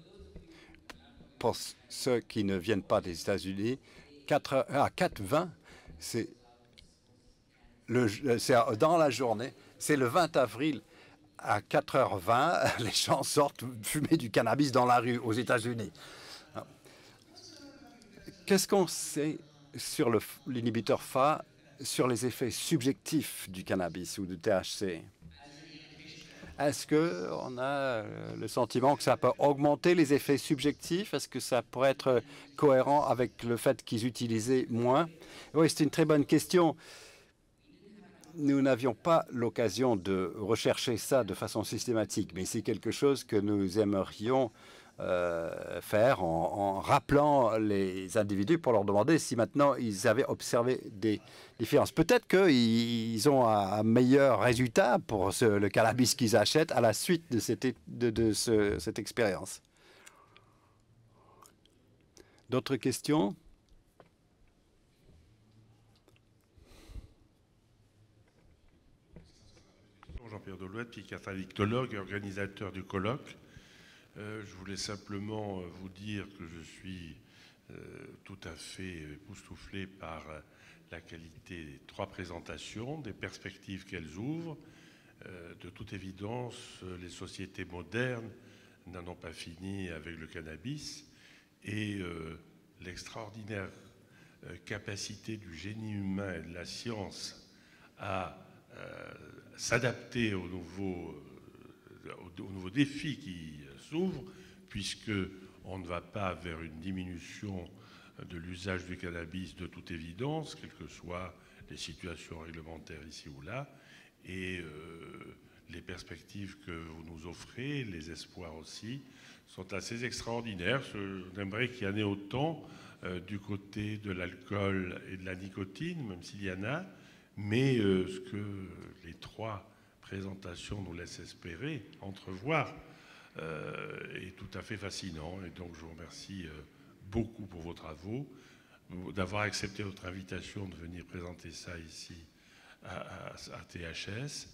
pour ceux qui ne viennent pas des États-Unis? 4h20, c'est dans la journée. C'est le 20 avril à 4h20. Les gens sortent fumer du cannabis dans la rue aux États-Unis. Qu'est-ce qu'on sait sur l'inhibiteur FA, sur les effets subjectifs du cannabis ou du THC? Est-ce qu'on a le sentiment que ça peut augmenter les effets subjectifs? Est-ce que ça pourrait être cohérent avec le fait qu'ils utilisaient moins? Oui, c'est une très bonne question. Nous n'avions pas l'occasion de rechercher ça de façon systématique, mais c'est quelque chose que nous aimerions faire en rappelant les individus pour leur demander si maintenant ils avaient observé des différences. Peut-être qu'ils ont un meilleur résultat pour le cannabis qu'ils achètent à la suite de cette expérience. D'autres questions? Jean-Pierre Delouette, psychiatre addictologue et organisateur du colloque. Je voulais simplement vous dire que je suis tout à fait époustouflé par la qualité des 3 présentations, des perspectives qu'elles ouvrent. De toute évidence, les sociétés modernes n'en ont pas fini avec le cannabis et l'extraordinaire capacité du génie humain et de la science à s'adapter aux nouveaux défis qui s'ouvrent, puisqu'on ne va pas vers une diminution de l'usage du cannabis de toute évidence, quelles que soient les situations réglementaires ici ou là, et les perspectives que vous nous offrez, les espoirs aussi, sont assez extraordinaires. J'aimerais qu'il y en ait autant du côté de l'alcool et de la nicotine, même s'il y en a, mais ce que les 3 présentations nous laissent espérer, entrevoir, est tout à fait fascinant. Et donc je vous remercie beaucoup pour vos travaux, d'avoir accepté notre invitation de venir présenter ça ici à THS.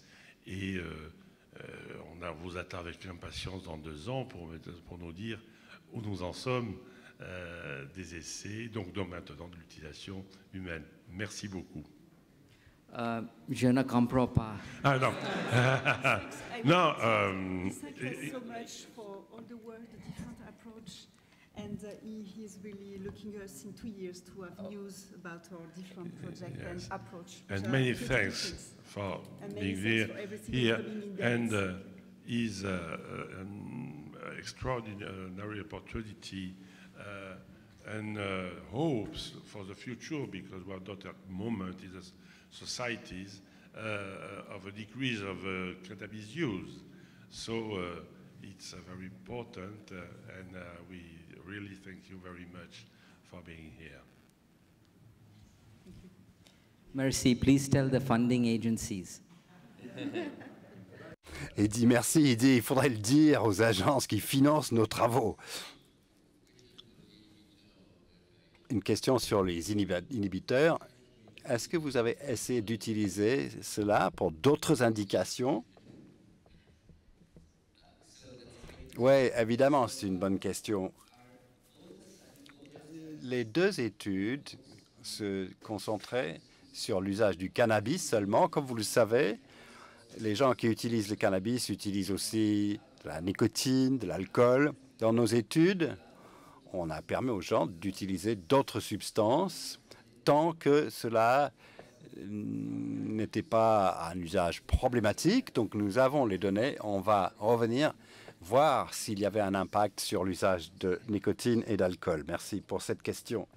Et on vous attend avec impatience dans 2 ans pour nous dire où nous en sommes des essais, donc maintenant de l'utilisation humaine. Merci beaucoup. Je ne comprends pas. Ah non. Non. Thank you so much for all the work, the different approach, and he is really looking us in 2 years to have news about our different project and approach. And many thanks for being there here, and is an extraordinary opportunity and hopes for the future, because we are not at the moment in the societies of a decrease of cannabis use. So it's very important, and we really thank you very much for being here. Merci. Please tell the funding agencies. Il dit merci, il dit il faudrait le dire aux agences qui financent nos travaux. Une question sur les inhibiteurs. Est-ce que vous avez essayé d'utiliser cela pour d'autres indications? Oui, évidemment, c'est une bonne question. Les 2 études se concentraient sur l'usage du cannabis seulement. Comme vous le savez, les gens qui utilisent le cannabis utilisent aussi de la nicotine, de l'alcool. Dans nos études, on a permis aux gens d'utiliser d'autres substances tant que cela n'était pas un usage problématique. Donc nous avons les données. On va revenir voir s'il y avait un impact sur l'usage de nicotine et d'alcool. Merci pour cette question.